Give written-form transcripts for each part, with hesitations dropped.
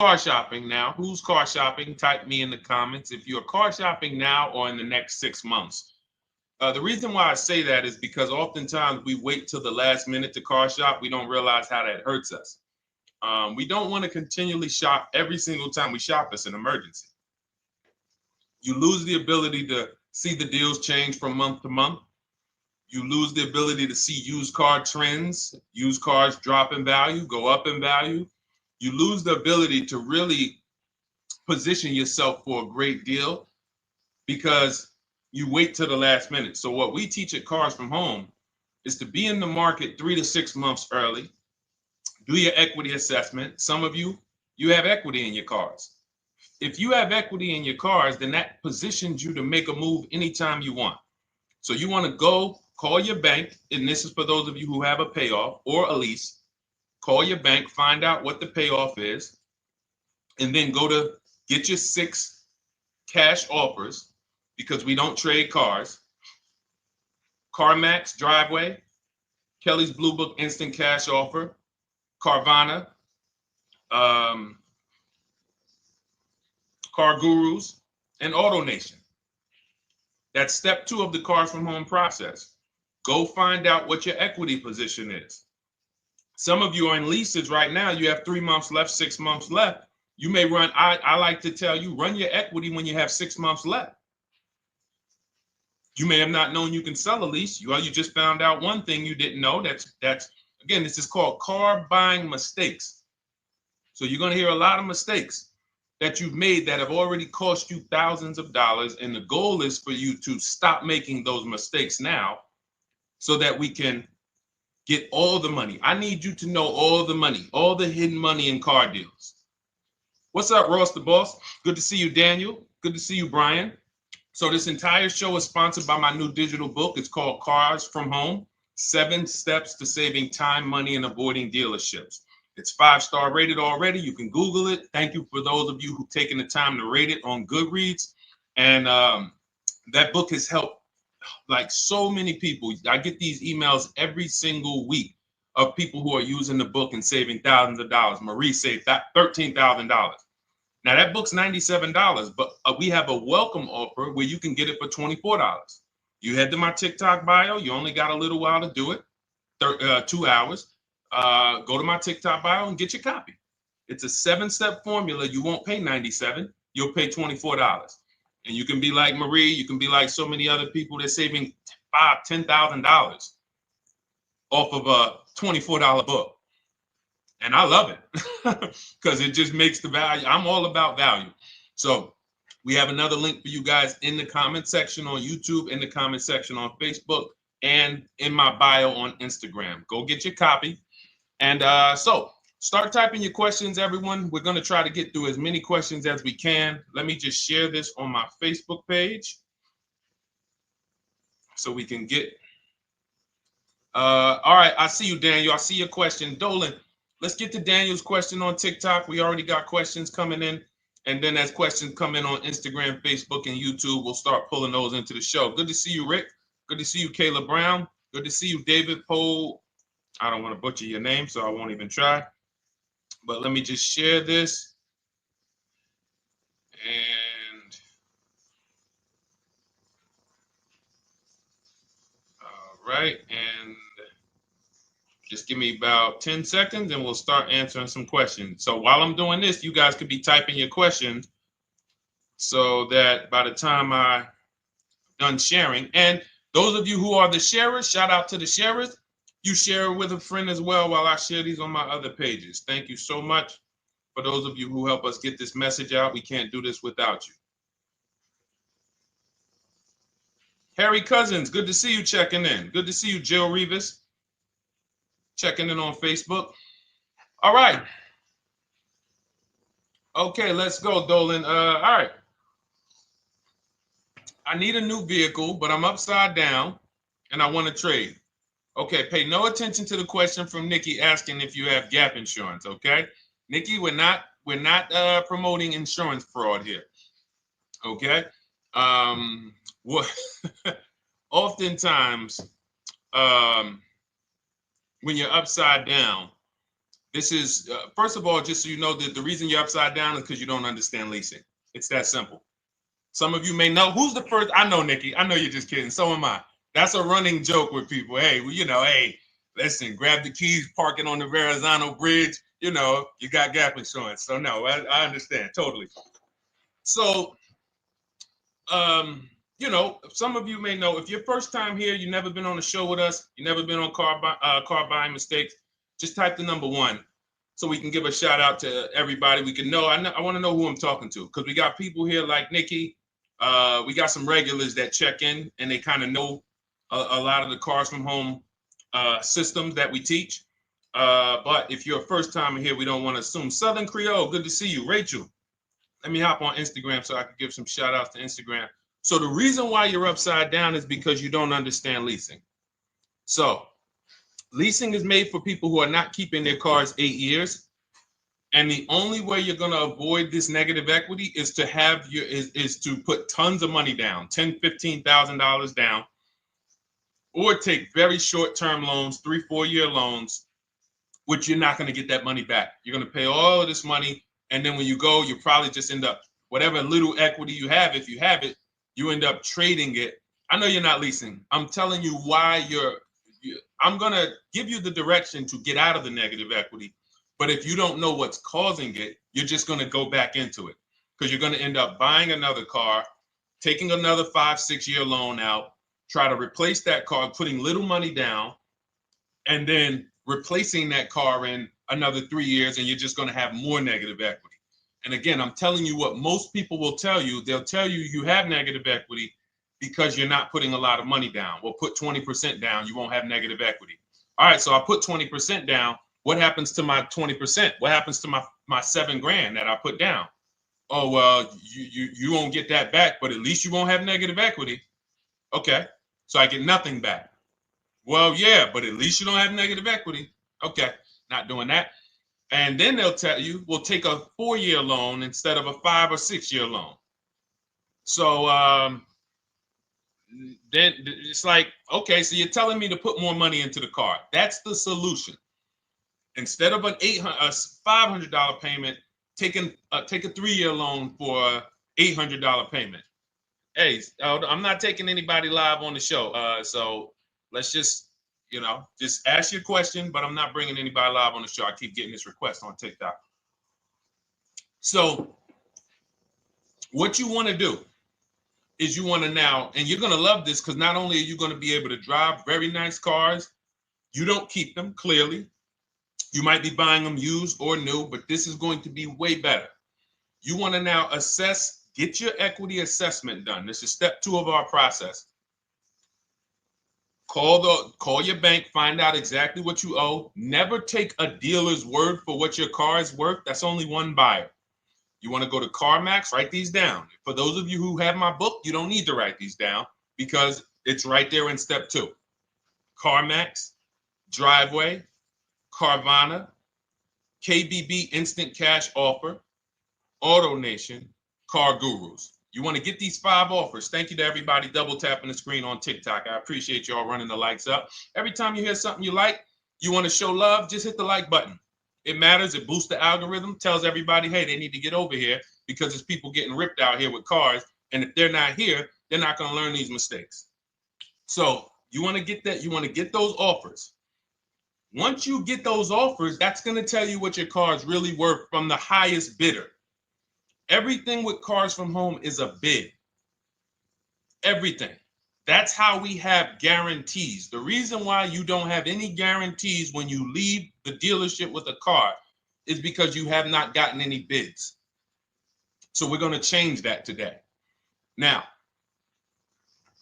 car shopping now? Who's car shopping? Type me in the comments if you're car shopping now or in the next 6 months. The reason why I say that is because oftentimes we wait till the last minute to car shop. We don't realize how that hurts us. We don't want to continually shop every single time we shop. It's an emergency. You lose the ability to see the deals change from month to month. You lose the ability to see used car trends, used cars drop in value, go up in value. You lose the ability to really position yourself for a great deal because you wait till the last minute. So what we teach at Cars from Home is to be in the market 3 to 6 months early. Do your equity assessment. Some of you have equity in your cars. If you have equity in your cars, then that positions you to make a move anytime you want. So you want to go call your bank, and this is for those of you who have a payoff or a lease. Call your bank, find out what the payoff is, and then go to get your 6 cash offers, because we don't trade cars. CarMax Driveway, Kelly's Blue Book Instant Cash Offer, Carvana, Car Gurus, and AutoNation. That's step 2 of the Cars from Home process. Go find out what your equity position is. Some of you are in leases right now. You have 3 months left, 6 months left. You may run, I like to tell you, run your equity when you have 6 months left. You may have not known you can sell a lease. You just found out one thing you didn't know. That's again, this is called car buying mistakes. So you're going to hear a lot of mistakes that you've made that have already cost you thousands of dollars. And the goal is for you to stop making those mistakes now so that we can get all the money. I need you to know all the money, all the hidden money in car deals. What's up, Ross the Boss? Good to see you, Daniel. Good to see you, Brian. So this entire show is sponsored by my new digital book. It's called Cars from Home, 7 Steps to Saving Time, Money, and Avoiding Dealerships. It's 5-star rated already. You can Google it. Thank you for those of you who've taken the time to rate it on Goodreads. And that book has helped like so many people. I get these emails every single week of people who are using the book and saving thousands of dollars. Marie saved $13,000. Now that book's $97, but we have a welcome offer where you can get it for $24. You head to my TikTok bio. You only got a little while to do it, 2 hours. Go to my TikTok bio and get your copy. It's a 7-step formula. You won't pay $97. You'll pay $24. And you can be like Marie. You can be like so many other people. They're saving $5,000, $10,000 off of a $24 book. And I love it because it just makes the value. I'm all about value. So we have another link for you guys in the comment section on YouTube, in the comment section on Facebook, and in my bio on Instagram. Go get your copy. And so start typing your questions, everyone. We're going to try to get through as many questions as we can. Let me just share this on my Facebook page so we can get. All right. I see you, Daniel. I see your question. Dolan, let's get to Daniel's question on TikTok. We already got questions coming in. And then as questions come in on Instagram, Facebook, and YouTube, we'll start pulling those into the show. Good to see you, Rick. Good to see you, Kayla Brown. Good to see you, David Poe. I don't want to butcher your name, so I won't even try. But let me just share this. And all right. And just give me about 10 seconds and we'll start answering some questions. So while I'm doing this, you guys could be typing your questions so that by the time I'm done sharing, and those of you who are the sharers, shout out to the sharers. You share it with a friend as well while I share these on my other pages. Thank you so much for those of you who help us get this message out. We can't do this without you. Harry Cousins, good to see you checking in. Good to see you, Jill Rivas, checking in on Facebook. All right. Okay, let's go, Dolan. All right. I need a new vehicle, but I'm upside down and I want to trade. Okay, pay no attention to the question from Nikki asking if you have gap insurance, okay? Nikki, we're not promoting insurance fraud here, okay? What oftentimes when you're upside down, This is, first of all, just so you know, that the reason you're upside down is because you don't understand leasing. It's that simple. Some of you may know who's the first. I know, Nikki. I know you're just kidding. So am I. That's a running joke with people. Hey, well, hey, listen, grab the keys, parking on the Verrazano Bridge. You got gap insurance. So no, I understand totally. So, some of you may know if you're first time here, you've never been on a show with us, you've never been on car buying mistakes. Just type the number 1. So we can give a shout out to everybody. We can know. I want to know who I'm talking to because we got people here like Nikki. We got some regulars that check in and they kind of know a lot of the cars from home systems that we teach. But if you're a first timer here, we don't want to assume. Southern Creole, good to see you. Rachel, let me hop on Instagram so I can give some shout outs to Instagram. So the reason why you're upside down is because you don't understand leasing. So leasing is made for people who are not keeping their cars 8 years. And the only way you're going to avoid this negative equity is to is to put tons of money down, $10,000, $15,000 down, or take very short-term loans, 3-4 year loans, which you're not going to get that money back. You're going to pay all of this money. And then when you go, you probably just end up, whatever little equity you have, if you have it, you end up trading it. I know you're not leasing. I'm telling you why I'm going to give you the direction to get out of the negative equity. But if you don't know what's causing it, you're just going to go back into it because you're going to end up buying another car, taking another 5-6 year loan out, try to replace that car, putting little money down, and then replacing that car in another 3 years, and you're just going to have more negative equity. And again, I'm telling you what most people will tell you. They'll tell you you have negative equity because you're not putting a lot of money down. Well, put 20% down, you won't have negative equity. All right, so I put 20% down. What happens to my 20%? What happens to my $7,000 that I put down? Oh, well, you won't get that back, but at least you won't have negative equity. Okay, so I get nothing back. Well, yeah, but at least you don't have negative equity. Okay, not doing that. And then they'll tell you, we'll take a 4-year loan instead of a 5 or 6 year loan. So then it's like, okay, so you're telling me to put more money into the car. That's the solution. Instead of a $500 payment, take a 3-year loan for a $800 payment. Hey, I'm not taking anybody live on the show. So let's just ask your question, but I'm not bringing anybody live on the show. I keep getting this request on TikTok. So what you want to do is you want to now, and you're going to love this because not only are you going to be able to drive very nice cars, you don't keep them clearly. You might be buying them used or new, but this is going to be way better. You want to now get your equity assessment done. This is step 2 of our process. Call your bank, find out exactly what you owe. Never take a dealer's word for what your car is worth. That's only one buyer. You want to go to CarMax, write these down. For those of you who have my book, you don't need to write these down because it's right there in step 2. CarMax, Driveway, Carvana, KBB Instant Cash Offer, AutoNation, Car Gurus. You want to get these 5 offers. Thank you to everybody double tapping the screen on TikTok. I appreciate y'all running the likes up. Every time you hear something you like, you want to show love, just hit the like button. It matters. It boosts the algorithm, tells everybody, hey, they need to get over here because there's people getting ripped out here with cars. And if they're not here, they're not going to learn these mistakes. So you want to get that. You want to get those offers. Once you get those offers, that's going to tell you what your car is really worth from the highest bidder. Everything with Cars from Home is a bid. Everything. That's how we have guarantees. The reason why you don't have any guarantees when you leave the dealership with a car is because you have not gotten any bids. So we're going to change that today. Now,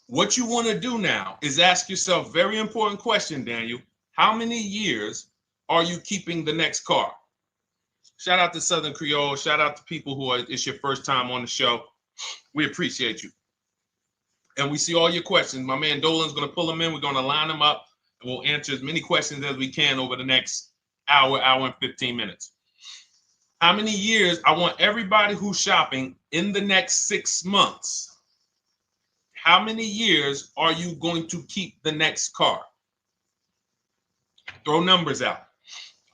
what you want to do now is ask yourself, very important question, Daniel. How many years are you keeping the next car? Shout out to Southern Creole. Shout out to people who it's your first time on the show. We appreciate you. And we see all your questions. My man Dolan's going to pull them in. We're going to line them up. And we'll answer as many questions as we can over the next hour and 15 minutes. How many years? I want everybody who's shopping in the next 6 months. How many years are you going to keep the next car? Throw numbers out.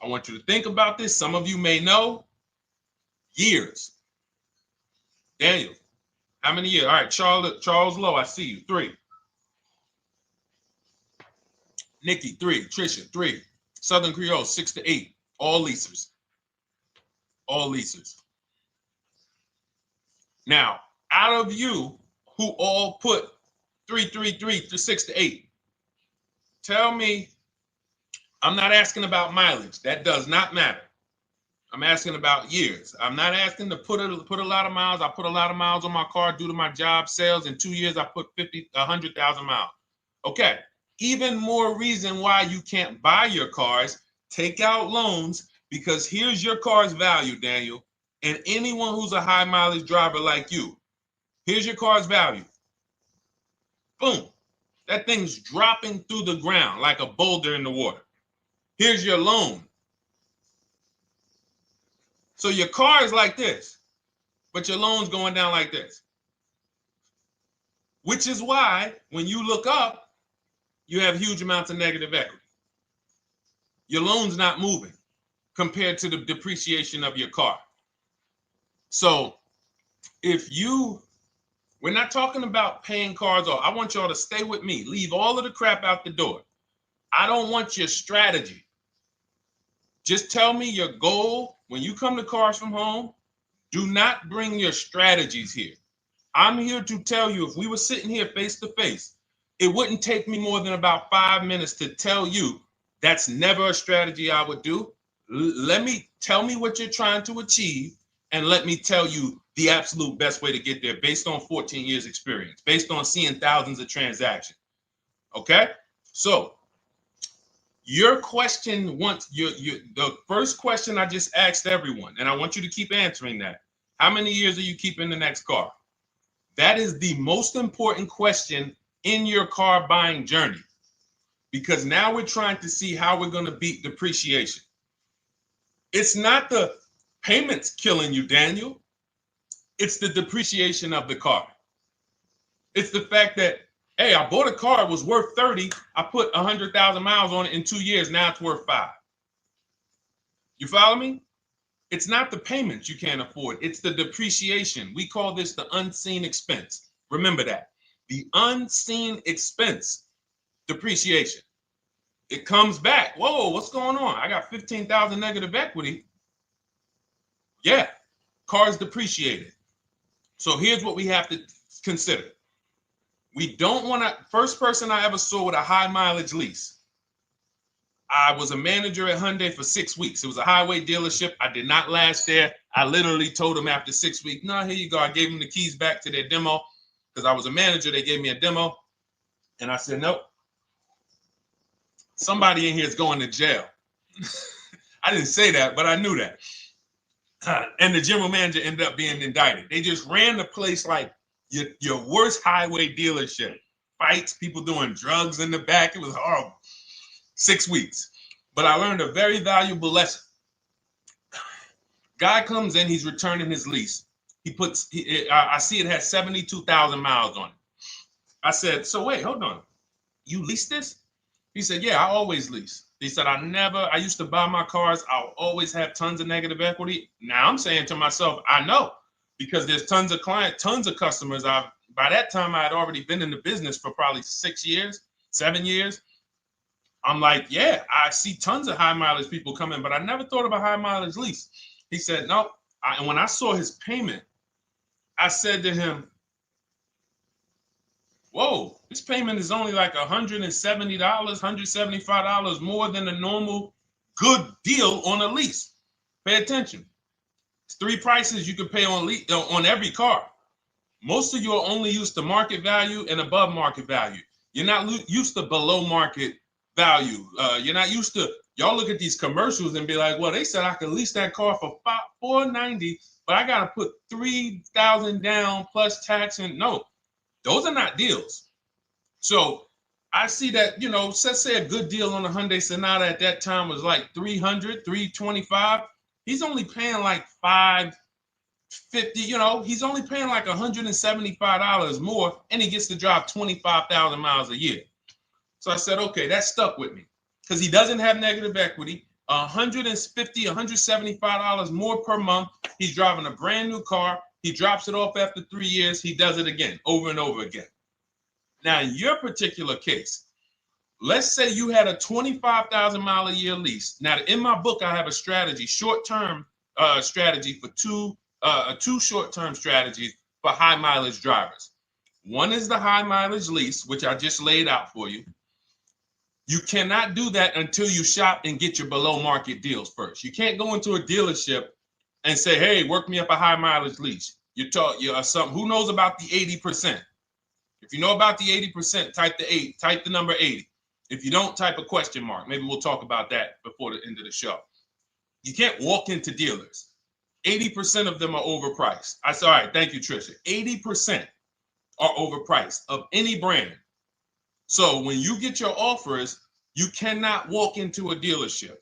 I want you to think about this. Some of you may know. Years. Daniel, how many years? All right, Charles Lowe, I see you. 3. Nikki, 3. Trisha, 3. Southern Creole, 6 to 8. All leasers. All leasers. Now, out of you who all put 3 to 6 to 8, tell me, I'm not asking about mileage. That does not matter. I'm asking about years. I'm not asking to put a lot of miles. I put a lot of miles on my car due to my job sales. In 2 years, I put 100,000 miles. Okay. Even more reason why you can't buy your cars. Take out loans, because here's your car's value, Daniel. And anyone who's a high mileage driver like you, here's your car's value. Boom. That thing's dropping through the ground like a boulder in the water. Here's your loan. So your car is like this, but your loan's going down like this. Which is why when you look up, you have huge amounts of negative equity. Your loan's not moving compared to the depreciation of your car. So we're not talking about paying cars off. I want y'all to stay with me. Leave all of the crap out the door. I don't want your strategy. Just tell me your goal. When you come to Cars from Home, do not bring your strategies here. I'm here to tell you, if we were sitting here face to face, it wouldn't take me more than about 5 minutes to tell you that's never a strategy I would do. Tell me what you're trying to achieve, and let me tell you the absolute best way to get there based on 14 years experience, based on seeing thousands of transactions. Okay? So your question, the first question I just asked everyone, and I want you to keep answering that. How many years are you keeping the next car? That is the most important question in your car buying journey, because now we're trying to see how we're going to beat depreciation. It's not the payments killing you, Daniel. It's the depreciation of the car. It's the fact that, hey, I bought a car, it was worth 30. I put 100,000 miles on it in 2 years. Now it's worth 5. You follow me? It's not the payments you can't afford. It's the depreciation. We call this the unseen expense. Remember that. The unseen expense, depreciation. It comes back. Whoa, what's going on? I got 15,000 negative equity. Yeah, car's depreciated. So here's what we have to consider. We don't want to, first person I ever saw with a high mileage lease. I was a manager at Hyundai for 6 weeks. It was a highway dealership. I did not last there. I literally told them after 6 weeks, no, here you go. I gave them the keys back to their demo because I was a manager. They gave me a demo. And I said, nope. Somebody in here is going to jail. I didn't say that, but I knew that. And the general manager ended up being indicted. They just ran the place like your worst highway dealership. Fights, people doing drugs in the back. It was horrible. 6 weeks. But I learned a very valuable lesson. Guy comes in, he's returning his lease. I see it has 72,000 miles on it. I said, so wait, hold on. You leased this? He said, yeah, I always lease. He said, I used to buy my cars. I'll always have tons of negative equity. Now I'm saying to myself, I know, because there's tons of clients, tons of customers. By that time, I had already been in the business for probably 6 years, 7 years. I'm like, yeah, I see tons of high mileage people coming, but I never thought of a high mileage lease. He said, no. And when I saw his payment, I said to him, whoa, this payment is only like $170, $175 more than a normal good deal on a lease. Pay attention. It's 3 prices you can pay on every car. Most of you are only used to market value and above market value. You're not used to below market value. You're not used to, y'all look at these commercials and be like, well, they said I could lease that car for $490, but I got to put $3,000 down plus tax. And no, those are not deals. So I see that, let's say a good deal on a Hyundai Sonata at that time was like $300, $325. He's only paying like $550, he's only paying like $175 more, and he gets to drive 25,000 miles a year. So I said, okay, that stuck with me because he doesn't have negative equity. $150, $175 more per month. He's driving a brand new car. He drops it off after 3 years. He does it again, over and over again. Now, in your particular case, let's say you had a 25,000 mile a year lease. Now, in my book, I have a strategy, short-term strategy for two short-term strategies for high mileage drivers. One is the high mileage lease, which I just laid out for you. You cannot do that until you shop and get your below market deals first. You can't go into a dealership and say, hey, work me up a high mileage lease. You something. Who knows about the 80%? If you know about the 80%, type the number 80. If you don't, type a question mark. Maybe we'll talk about that before the end of the show. You can't walk into dealers. 80% of them are overpriced. I said, all right, thank you, Trisha. 80% are overpriced of any brand. So when you get your offers, you cannot walk into a dealership.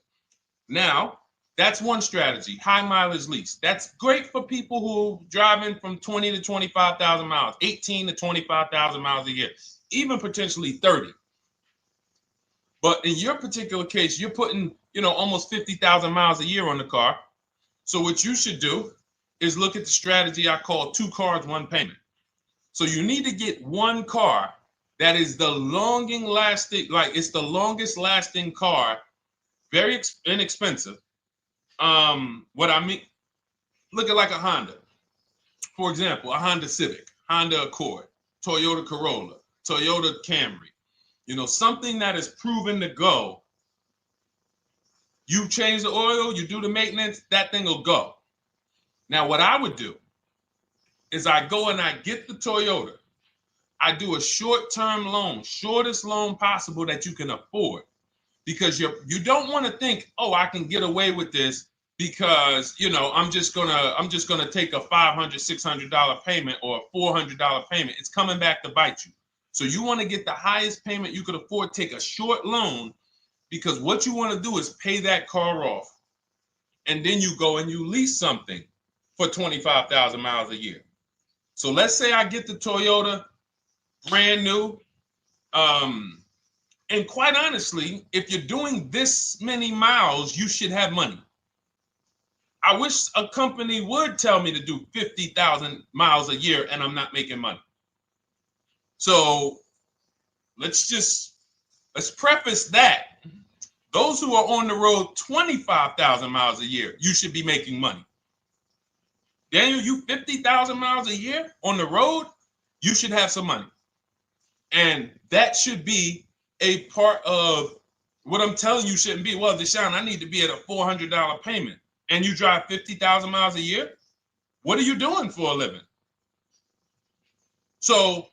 Now, that's one strategy, high mileage lease. That's great for people who are driving from 20 to 25,000 miles, 18 to 25,000 miles a year, even potentially 30. But in your particular case, you're putting, almost 50,000 miles a year on the car. So what you should do is look at the strategy I call 2 cars, 1 payment. So you need to get one car that is the longest lasting car, very inexpensive. What I mean, look at like a Honda. For example, a Honda Civic, Honda Accord, Toyota Corolla, Toyota Camry. Something that is proven to go. You change the oil, you do the maintenance, that thing will go. Now, what I would do is I go and I get the Toyota. I do a short-term loan, shortest loan possible that you can afford, because you don't want to think, oh, I can get away with this because I'm just gonna take a $500, $600 payment or a $400 payment. It's coming back to bite you. So you want to get the highest payment you could afford, take a short loan, because what you want to do is pay that car off, and then you go and you lease something for 25,000 miles a year. So let's say I get the Toyota brand new. And quite honestly, if you're doing this many miles, you should have money. I wish a company would tell me to do 50,000 miles a year and I'm not making money. So let's preface that. Those who are on the road 25,000 miles a year, you should be making money. Daniel, you 50,000 miles a year on the road, you should have some money. And that should be a part of what I'm telling you shouldn't be. Well, Deshone, I need to be at a $400 payment. And you drive 50,000 miles a year? What are you doing for a living? So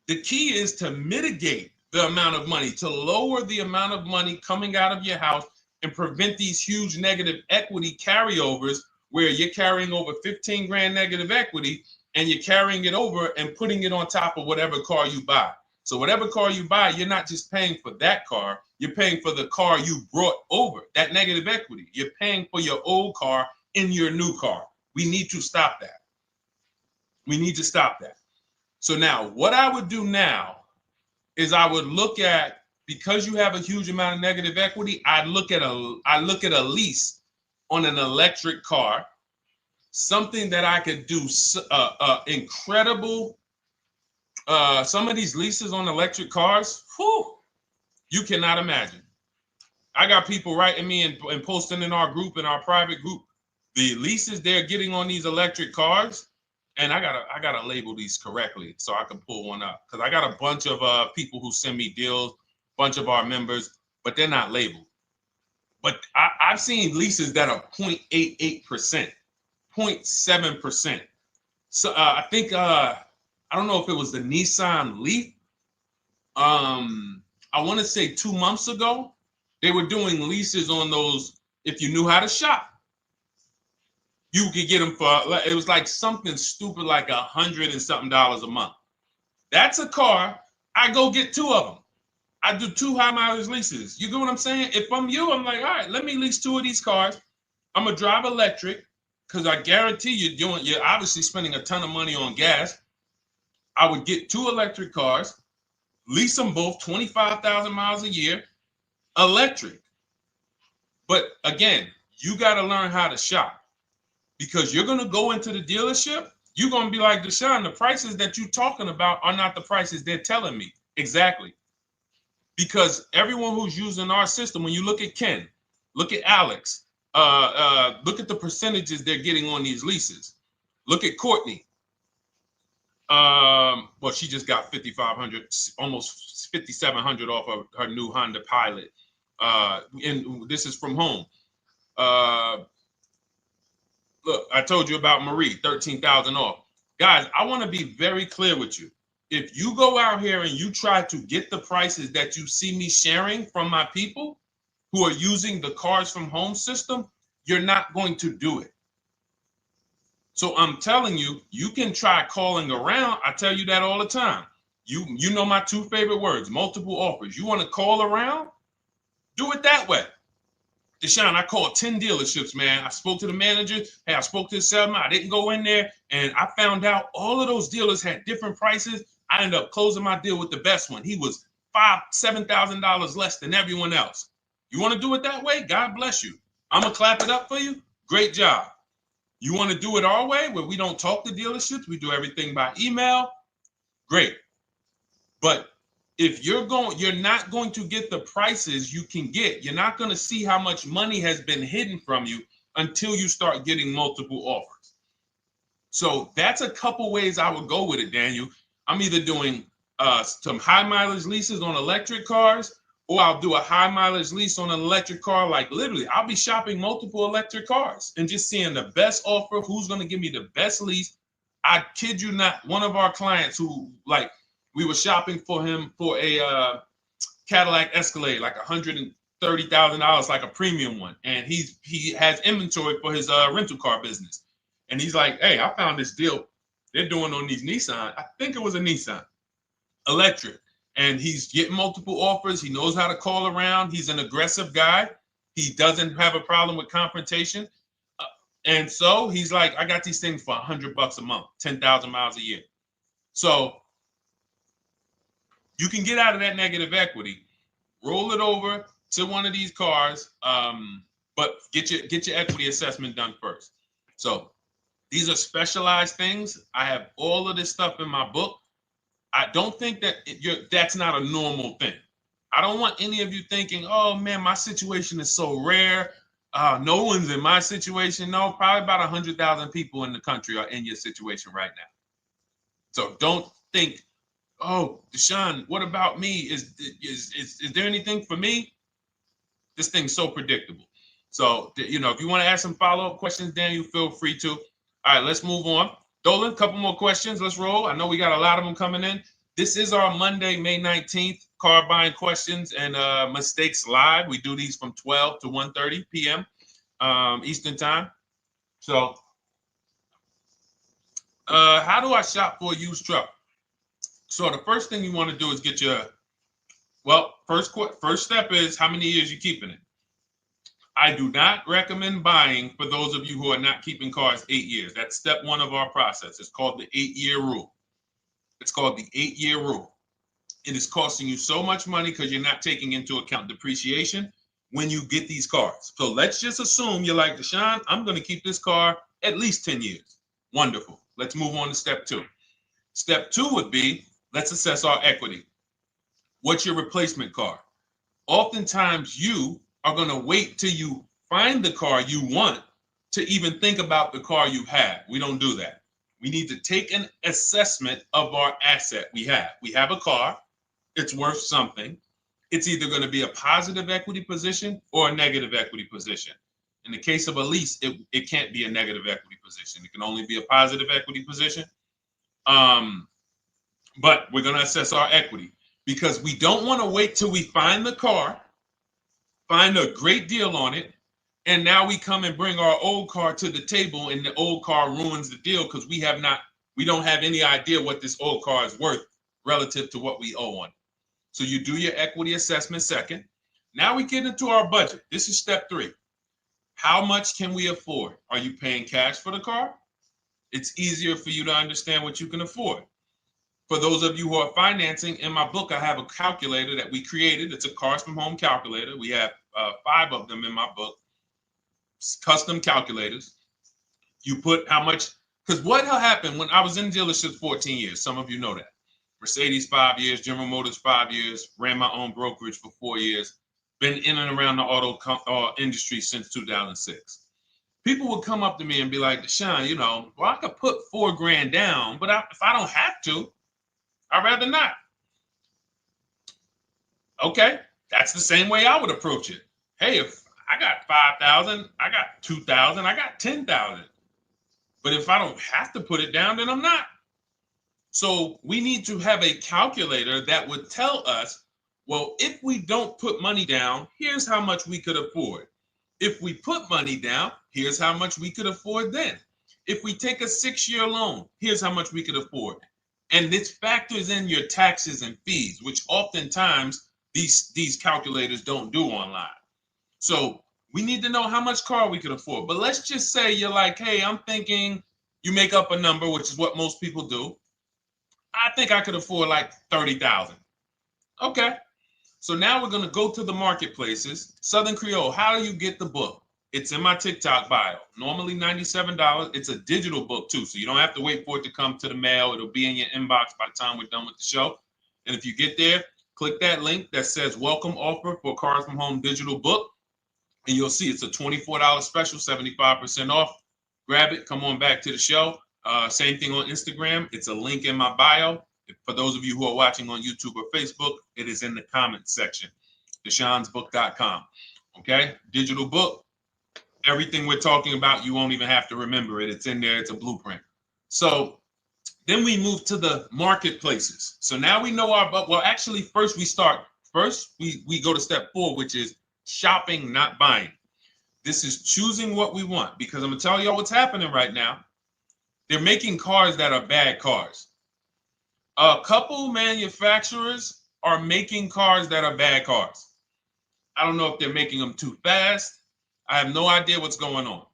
the key is to mitigate the amount of money, to lower the amount of money coming out of your house and prevent these huge negative equity carryovers where you're carrying over 15 grand negative equity and you're carrying it over and putting it on top of whatever car you buy. So whatever car you buy, you're not just paying for that car, you're paying for the car you brought over, that negative equity. You're paying for your old car in your new car. We need to stop that. We need to stop that. So now what I would do now is I would look at, because you have a huge amount of negative equity, I look at a lease on an electric car, something that I could do incredible. Some of these leases on electric cars, you cannot imagine. I got people writing me and posting in our group, in our private group, the leases they're getting on these electric cars. And I gotta label these correctly so I can pull one up, because I got a bunch of people who send me deals, bunch of our members, but they're not labeled. But I've seen leases that are 0.88%, 0.7%. So I think I don't know if it was the Nissan Leaf. I want to say 2 months ago, they were doing leases on those. If you knew how to shop, you could get them for, it was like something stupid like $100 and something a month. That's a car. I go get 2 of them. I do 2 high mileage leases. You get what I'm saying? If I'm you, I'm like, all right, let me lease 2 of these cars. I'm gonna drive electric, because I guarantee you're obviously spending a ton of money on gas. I would get 2 electric cars, lease them both 25,000 miles a year, electric. But again, you got to learn how to shop, because you're going to go into the dealership. You're going to be like, Deshone, the prices that you're talking about are not the prices they're telling me. Exactly. Because everyone who's using our system, when you look at Ken, look at Alex, look at the percentages they're getting on these leases. Look at Courtney. Well, she just got 5,500, almost 5,700 off of her new Honda Pilot. And this is from home. Look, I told you about Marie, 13,000 off. Guys, I want to be very clear with you. If you go out here and you try to get the prices that you see me sharing from my people who are using the Cars from Home system, you're not going to do it. So I'm telling you, you can try calling around. I tell you that all the time. You know my two favorite words, multiple offers. You want to call around? Do it that way. Deshone, I called 10 dealerships, man. I spoke to the manager. Hey, I spoke to the salesman. I didn't go in there, and I found out all of those dealers had different prices. I ended up closing my deal with the best one. He was $7,000 less than everyone else. You want to do it that way? God bless you. I'm going to clap it up for you. Great job. You want to do it our way, where we don't talk to dealerships? We do everything by email? Great. But if you're not going to get the prices you can get. You're not going to see how much money has been hidden from you until you start getting multiple offers. So that's a couple ways I would go with it, Daniel. I'm either doing some high mileage leases on electric cars, or I'll do a high mileage lease on an electric car. Like literally, I'll be shopping multiple electric cars and just seeing the best offer, who's going to give me the best lease. I kid you not, one of our clients who, like, we were shopping for him for a Cadillac Escalade, like $130,000, like a premium one. And he has inventory for his rental car business. And he's like, hey, I found this deal they're doing on these Nissan. I think it was a Nissan electric. And he's getting multiple offers. He knows how to call around. He's an aggressive guy. He doesn't have a problem with confrontation. And so he's like, I got these things for $100 a month, 10,000 miles a year. So you can get out of that negative equity, roll it over to one of these cars, but get your equity assessment done first. So these are specialized things. I have all of this stuff in my book. I don't think that that's not a normal thing. I don't want any of you thinking, oh man, my situation is so rare. No one's in my situation. No, probably about 100,000 people in the country are in your situation right now. So don't think, oh, Deshone, what about me? Is there anything for me? This thing's so predictable. So, if you want to ask some follow-up questions, Daniel, feel free to. All right, let's move on. Dolan, a couple more questions. Let's roll. I know we got a lot of them coming in. This is our Monday, May 19th, car buying questions and mistakes live. We do these from 12 to 1:30 p.m. Eastern time. So, how do I shop for a used truck? So the first thing you want to do is get your, first step is how many years you keeping it. I do not recommend buying for those of you who are not keeping cars 8 years. That's step one of our process. It's called the 8-year rule. It's called the 8-year rule. It is costing you so much money because you're not taking into account depreciation when you get these cars. So let's just assume you're like, Deshone, I'm going to keep this car at least 10 years. Wonderful. Let's move on to step two. Step two would be, let's assess our equity. What's your replacement car? Oftentimes you are going to wait till you find the car you want to even think about the car you have. We don't do that. We need to take an assessment of our asset we have. We have a car. It's worth something. It's either going to be a positive equity position or a negative equity position. In the case of a lease, it can't be a negative equity position. It can only be a positive equity position. But we're going to assess our equity because we don't want to wait till we find the car, find a great deal on it, and now we come and bring our old car to the table and the old car ruins the deal because we don't have any idea what this old car is worth relative to what we owe on it. So you do your equity assessment second. Now we get into our budget. This is step three. How much can we afford? Are you paying cash for the car? It's easier for you to understand what you can afford. For those of you who are financing, in my book, I have a calculator that we created. It's a Cars from Home calculator. We have 5 of them in my book, custom calculators. You put how much, because what happened when I was in dealerships 14 years, some of you know that. Mercedes 5 years, General Motors 5 years, ran my own brokerage for 4 years, been in and around the auto industry since 2006. People would come up to me and be like, Deshone, well, I could put $4,000 down, but if I don't have to, I'd rather not. Okay, that's the same way I would approach it. Hey, if I got 5,000, I got 2,000, I got 10,000. But if I don't have to put it down, then I'm not. So we need to have a calculator that would tell us, well, if we don't put money down, here's how much we could afford. If we put money down, here's how much we could afford then. If we take a 6-year loan, here's how much we could afford. And this factors in your taxes and fees, which oftentimes these calculators don't do online. So we need to know how much car we could afford. But let's just say you're like, hey, I'm thinking, you make up a number, which is what most people do. I think I could afford like 30,000. Okay. So now we're going to go to the marketplaces. Southern Creole, how do you get the book? It's in my TikTok bio. Normally $97. It's a digital book too, so you don't have to wait for it to come to the mail. It'll be in your inbox by the time we're done with the show. And if you get there, click that link that says welcome offer for Cars from Home digital book. And you'll see it's a $24 special, 75% off. Grab it. Come on back to the show. Same thing on Instagram. It's a link in my bio. For those of you who are watching on YouTube or Facebook, it is in the comments section, deshonesbook.com. Okay, digital book. Everything we're talking about, you won't even have to remember it. It's in there. It's a blueprint. So then we move to the marketplaces. So now we know well, actually, first we go to step 4, which is shopping, not buying. This is choosing what we want, because I'm going to tell y'all what's happening right now. They're making cars that are bad cars. A couple manufacturers are making cars that are bad cars. I don't know if they're making them too fast. I have no idea what's going on.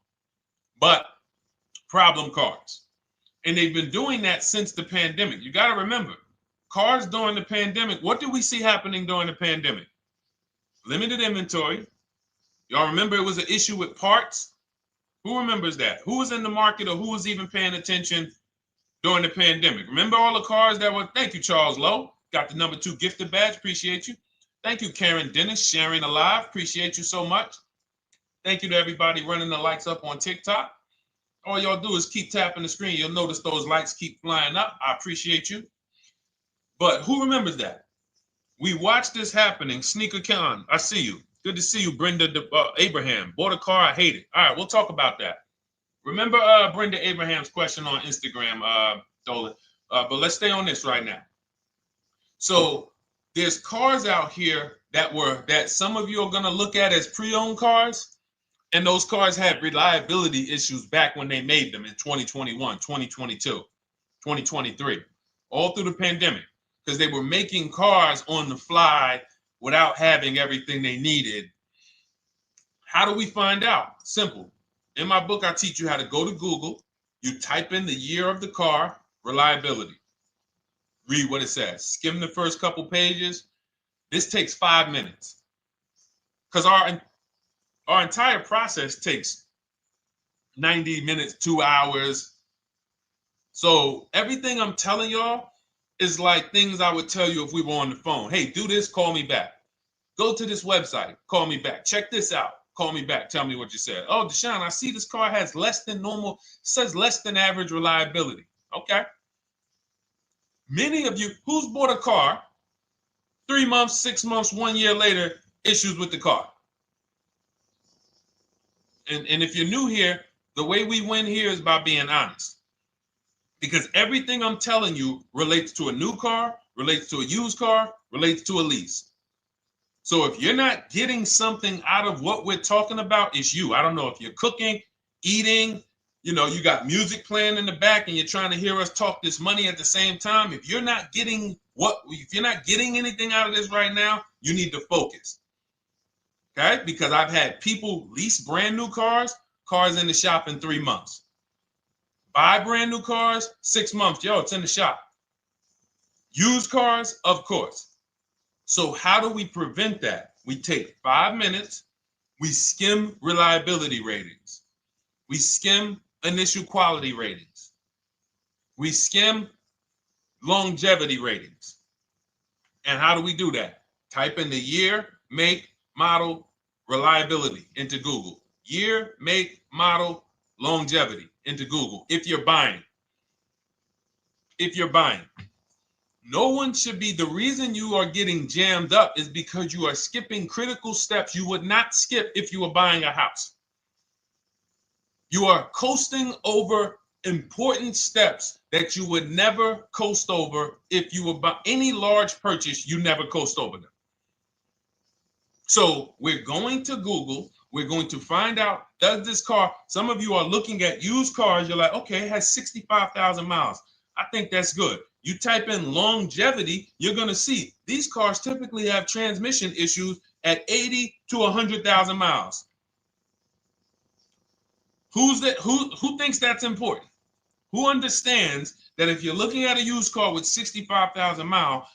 But problem cars. And they've been doing that since the pandemic. You got to remember, cars during the pandemic, what did we see happening during the pandemic? Limited inventory. Y'all remember it was an issue with parts? Who remembers that? Who was in the market, or who was even paying attention during the pandemic? Remember all the cars that were, thank you, Charles Lowe. Got the number 2 gifted badge. Appreciate you. Thank you, Karen Dennis, sharing alive. Appreciate you so much. Thank you to everybody running the likes up on TikTok. All y'all do is keep tapping the screen. You'll notice those likes keep flying up. I appreciate you. But who remembers that? We watched this happening. Sneaker Con, I see you. Good to see you, Brenda Abraham. Bought a car, I hate it. All right, we'll talk about that. Remember Brenda Abraham's question on Instagram, Dolan. But let's stay on this right now. So there's cars out here that some of you are going to look at as pre-owned cars. And those cars had reliability issues back when they made them in 2021, 2022, 2023, all through the pandemic, because they were making cars on the fly without having everything they needed. How do we find out? Simple. In my book, I teach you how to go to Google. You type in the year of the car, reliability. Read what it says. Skim the first couple pages. This takes 5 minutes, because our entire process takes 90 minutes, 2 hours. So everything I'm telling y'all is like things I would tell you if we were on the phone. Hey, do this, call me back. Go to this website, call me back. Check this out, call me back. Tell me what you said. Oh, Deshone, I see this car has less than normal, says less than average reliability. Okay. Many of you, who's bought a car 3 months, 6 months, 1 year later, issues with the car? And if you're new here, the way we win here is by being honest. Because everything I'm telling you relates to a new car, relates to a used car, relates to a lease. So if you're not getting something out of what we're talking about, it's you. I don't know if you're cooking, eating, you got music playing in the back and you're trying to hear us talk this money at the same time. If you're not getting anything out of this right now, you need to focus. Okay, because I've had people lease brand new cars in the shop in 3 months. Buy brand new cars, 6 months. Yo, it's in the shop. Used cars, of course. So how do we prevent that? We take 5 minutes We skim reliability ratings. We skim initial quality ratings. We skim longevity ratings. And how do we do that? Type in the year, make, model, reliability into Google. Year, make, model, longevity into Google. If you're buying. No one should be, the reason you are getting jammed up is because you are skipping critical steps you would not skip if you were buying a house. You are coasting over important steps that you would never coast over if you were buying any large purchase. You never coast over them. So we're going to Google. We're going to find out, does this car, some of you are looking at used cars. You're like, okay, it has 65,000 miles. I think that's good. You type in longevity, you're going to see these cars typically have transmission issues at 80 to 100,000 miles. Who thinks that's important? Who understands that if you're looking at a used car with 65,000 miles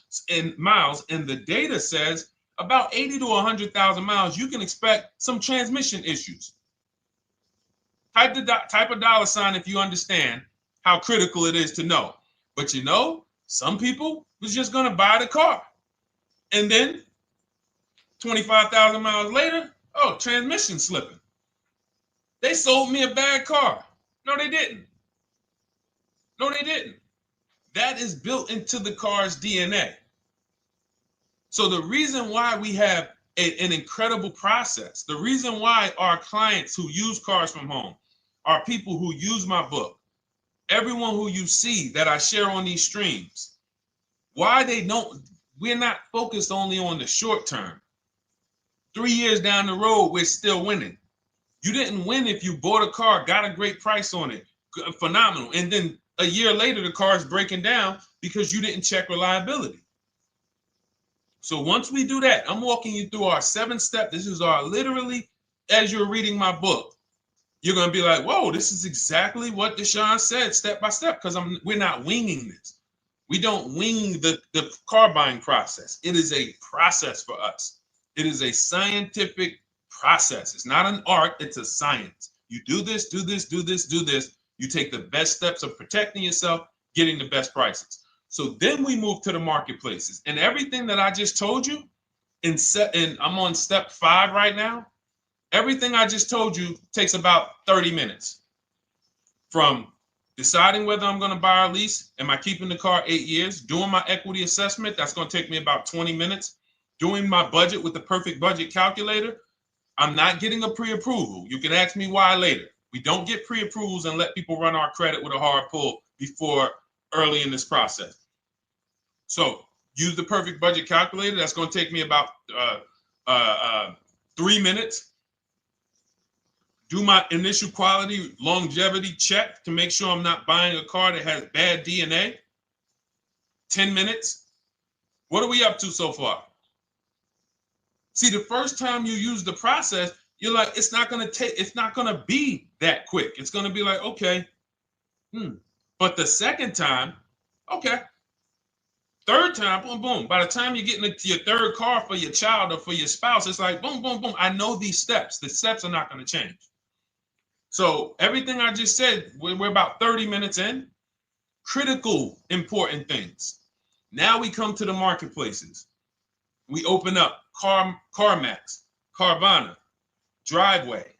and the data says about 80 to 100,000 miles, you can expect some transmission issues. Type a dollar sign if you understand how critical it is to know. But you know, some people was just going to buy the car. And then 25,000 miles later, oh, transmission slipping. They sold me a bad car. No, they didn't. That is built into the car's DNA. So the reason why we have an incredible process, the reason why our clients who use cars from home are people who use my book, everyone who you see that I share on these streams, we're not focused only on the short term. 3 years down the road, we're still winning. You didn't win if you bought a car, got a great price on it, phenomenal. And then a year later, the car is breaking down because you didn't check reliability. So once we do that, I'm walking you through our 7-step. This is our literally, as you're reading my book, you're going to be like, whoa, this is exactly what Deshone said step by step, because we're not winging this. We don't wing the car buying process. It is a process for us. It is a scientific process. It's not an art, it's a science. You do this, do this, do this, do this. You take the best steps of protecting yourself, getting the best prices. So then we move to the marketplaces. And everything that I just told you, and I'm on step 5 right now, everything I just told you takes about 30 minutes. From deciding whether I'm going to buy or lease, am I keeping the car 8 years, doing my equity assessment, that's going to take me about 20 minutes, doing my budget with the perfect budget calculator. I'm not getting a pre-approval. You can ask me why later. We don't get pre-approvals and let people run our credit with a hard pull before early in this process. So use the perfect budget calculator. That's going to take me about 3 minutes. Do my initial quality longevity check to make sure I'm not buying a car that has bad DNA. 10 minutes. What are we up to so far? See, the first time you use the process, you're like, it's not going to be that quick. It's going to be like, okay. But the second time, okay. Third time, boom, boom. By the time you're getting into your third car for your child or for your spouse, it's like, boom, boom, boom. I know these steps. The steps are not going to change. So everything I just said, we're about 30 minutes in. Critical, important things. Now we come to the marketplaces. We open up CarMax, Carvana, Driveway,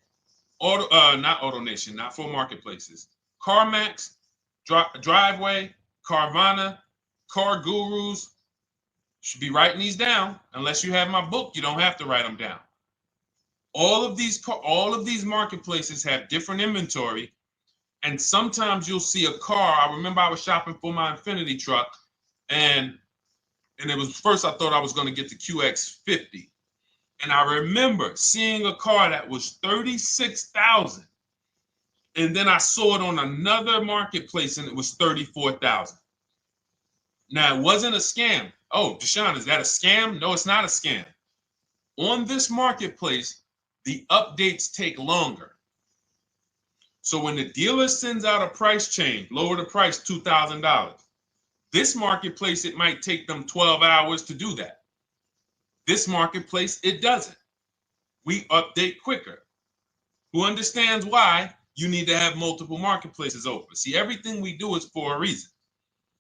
not AutoNation, not for marketplaces. CarMax, Driveway, Carvana, Car Gurus. Should be writing these down. Unless you have my book, you don't have to write them down. All of these marketplaces have different inventory, and sometimes you'll see a car. I remember I was shopping for my Infinity truck, and it was first I thought I was going to get the QX50, and I remember seeing a car that was $36,000, and then I saw it on another marketplace, and it was $34,000. Now it wasn't a scam. Oh, Deshone, is that a scam? No, it's not a scam. On this marketplace, the updates take longer. So when the dealer sends out a price change, lower the price $2,000. This marketplace, it might take them 12 hours to do that. This marketplace, it doesn't. we update quicker. Who understands why you need to have multiple marketplaces open? See, everything we do is for a reason.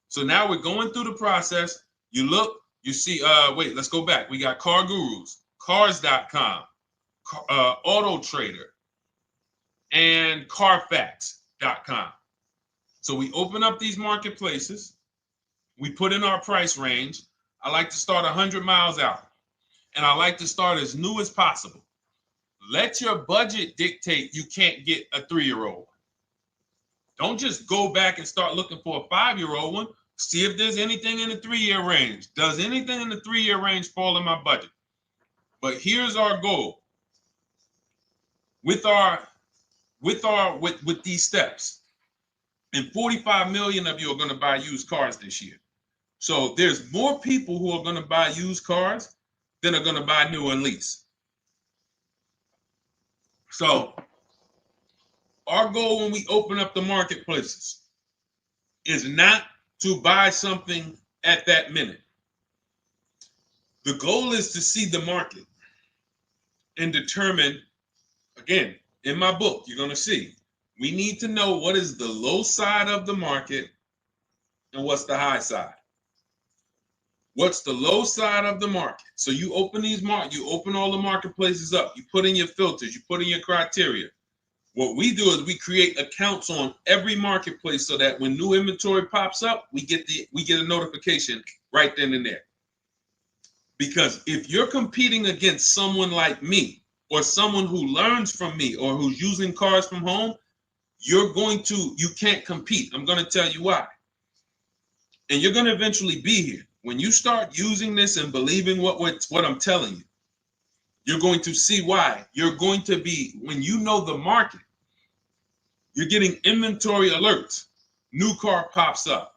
So now we're going through the process. You look, you see, wait, let's go back. We got Car Gurus, Cars.com, Auto Trader, and Carfax.com. So we open up these marketplaces. We put in our price range. I like to start 100 miles out, and I like to start as new as possible. Let your budget dictate you can't get a 3-year-old. Don't just go back and start looking for a 5-year-old one. See if there's anything in the 3-year range. Does anything in the 3-year range fall in my budget? But here's our goal. With these steps, and 45 million of you are going to buy used cars this year. So there's more people who are going to buy used cars than are going to buy new and lease. So our goal when we open up the marketplaces is not to buy something at that minute. The goal is to see the market and determine, again, in my book, you're going to see, we need to know what is the low side of the market and what's the high side. What's the low side of the market? So you open you open all the marketplaces up. You put in your filters. You put in your criteria. What we do is we create accounts on every marketplace so that when new inventory pops up, we get a notification right then and there. Because if you're competing against someone like me or someone who learns from me or who's using cars from home, you can't compete. I'm going to tell you why. And you're going to eventually be here. When you start using this and believing what I'm telling you, you're going to see why. You're going to be, when you know the market, you're getting inventory alerts. New car pops up.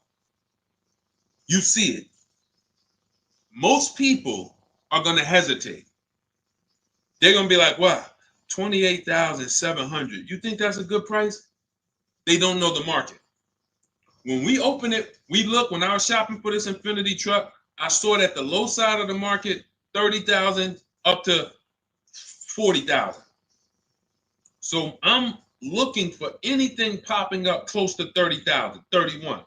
You see it. Most people are going to hesitate. They're going to be like, wow, $28,700. You think that's a good price? They don't know the market. When we open it, we look, when I was shopping for this Infiniti truck, I saw it at the low side of the market, $30,000 up to $40,000. So I'm looking for anything popping up close to $30,000, $31,000.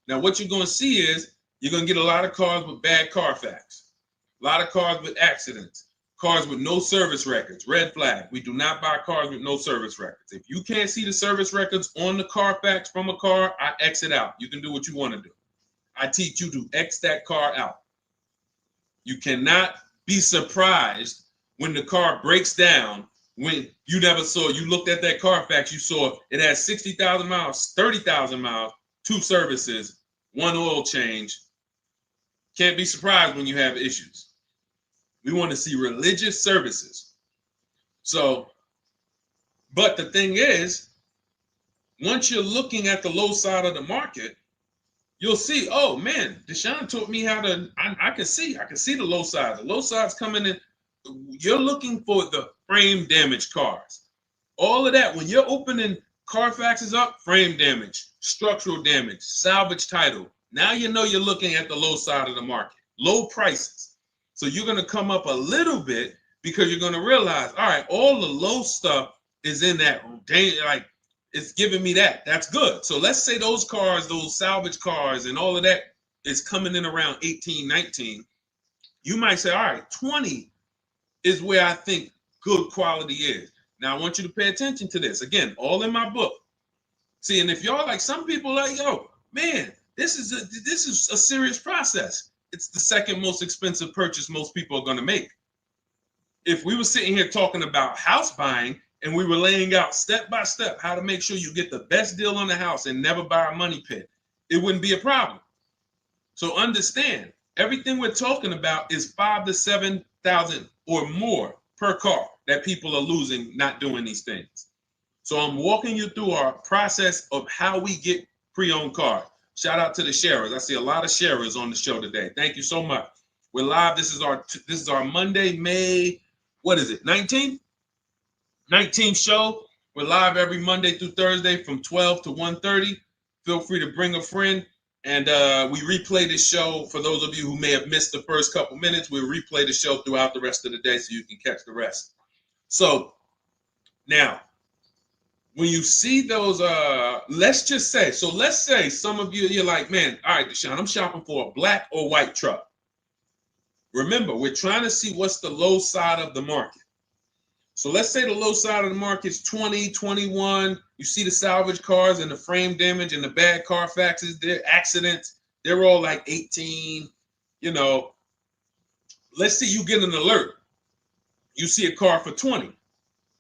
Now what you're going to see is you're going to get a lot of cars with bad Carfax, a lot of cars with accidents, cars with no service records, red flag. We do not buy cars with no service records. If you can't see the service records on the Carfax from a car, I exit out. You can do what you want to do. I teach you to X that car out. You cannot be surprised when the car breaks down when you looked at that Carfax, you saw it has 60,000 miles, 30,000 miles, 2 services, 1 oil change. Can't be surprised when you have issues. We want to see religious services. So, but the thing is, once you're looking at the low side of the market, you'll see, oh man, Deshone taught me how to, I can see the low side. The low side's coming in. You're looking for the frame damage cars. All of that, when you're opening Carfaxes up, frame damage, structural damage, salvage title. Now you know you're looking at the low side of the market, low prices. So you're going to come up a little bit because you're going to realize, all right, all the low stuff is in that, like, it's giving me that. That's good. So let's say those cars, those salvage cars and all of that is coming in around 18, 19. You might say, all right, 20 is where I think good quality is. Now I want you to pay attention to this. Again, all in my book. See, and if y'all like, some people like, yo, man, this is a serious process. It's the second most expensive purchase most people are going to make. If we were sitting here talking about house buying and we were laying out step by step how to make sure you get the best deal on the house and never buy a money pit, it wouldn't be a problem. So understand, everything we're talking about is 5,000 to 7,000 or more per car that people are losing not doing these things. So I'm walking you through our process of how we get pre-owned cars. Shout out to the sharers. I see a lot of sharers on the show today. Thank you so much. We're live. This is our Monday, May, what is it, 19th? 19th show. We're live every Monday through Thursday from 12 to 1:30. Feel free to bring a friend. And we replay this show. For those of you who may have missed the first couple minutes, we'll replay the show throughout the rest of the day so you can catch the rest. So now, when you see those, let's say some of you, you're like, man, all right, Deshone, I'm shopping for a black or white truck. Remember, we're trying to see what's the low side of the market. So let's say the low side of the market is 20, 21. You see the salvage cars and the frame damage and the bad Carfaxes, their accidents, they're all like 18. You know, let's say you get an alert. You see a car for 20.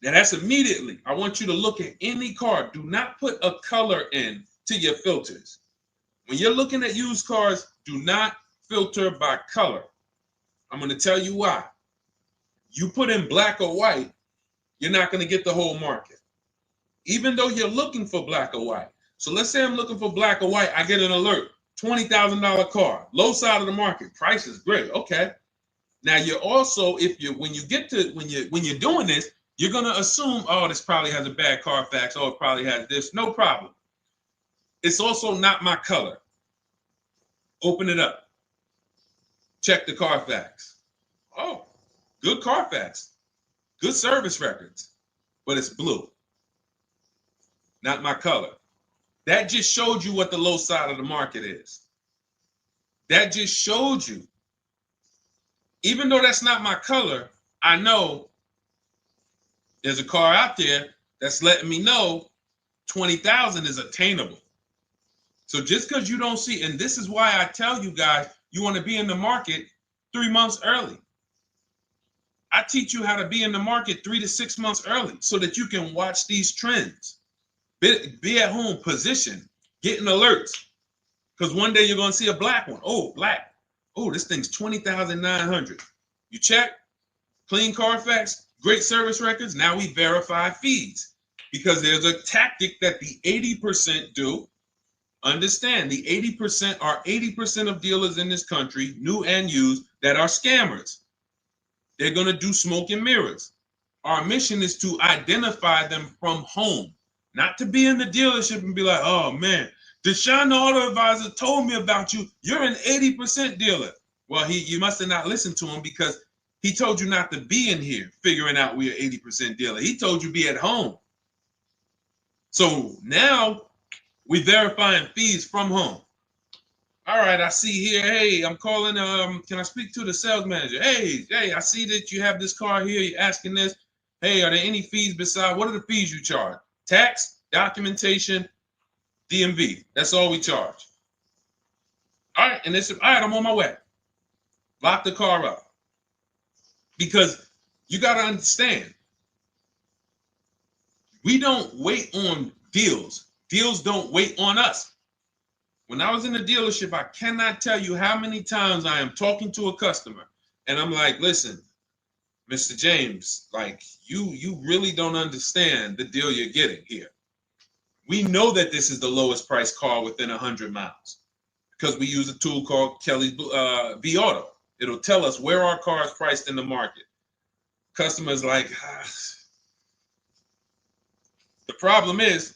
Now that's immediately. I want you to look at any car. Do not put a color in to your filters. When you're looking at used cars, do not filter by color. I'm going to tell you why. You put in black or white, you're not going to get the whole market, even though you're looking for black or white. So let's say I'm looking for black or white. I get an alert, $20,000 car, low side of the market. Price is great. Okay. Now you're also, when you're doing this, you're going to assume, oh, this probably has a bad Carfax. Oh, it probably has this. No problem. It's also not my color. Open it up. Check the Carfax. Oh, good Carfax. Good service records. But it's blue. Not my color. That just showed you what the low side of the market is. That just showed you. Even though that's not my color, I know there's a car out there that's letting me know 20,000 is attainable. So just because you don't see, and this is why I tell you guys, you want to be in the market 3 months early. I teach you how to be in the market 3 to 6 months early so that you can watch these trends. Be at home, position, getting alerts. Because one day you're going to see a black one. Oh, black. Oh, this thing's 20,900. You check, clean Carfax, great service records. Now we verify fees because there's a tactic that the 80% do. Understand, the 80% are 80% of dealers in this country, new and used, that are scammers. They're going to do smoke and mirrors. Our mission is to identify them from home, not to be in the dealership and be like, oh man, Deshone the Auto Advisor told me about you. You're an 80% dealer. Well, you must have not listened to him because he told you not to be in here figuring out we're 80% dealer. He told you be at home. So now we verifying fees from home. All right, I see here, hey, I'm calling, can I speak to the sales manager? Hey, I see that you have this car here, you're asking this. Hey, are there any fees besides, what are the fees you charge? Tax, documentation, DMV, that's all we charge. All right, and all right, I'm on my way. Lock the car up. Because you got to understand, we don't wait on deals. Deals don't wait on us. When I was in the dealership, I cannot tell you how many times I am talking to a customer and I'm like, listen, Mr. James, like you really don't understand the deal you're getting here. We know that this is the lowest price car within 100 miles because we use a tool called Kelly's V Auto. It'll tell us where our car is priced in the market. Customers like, the problem is,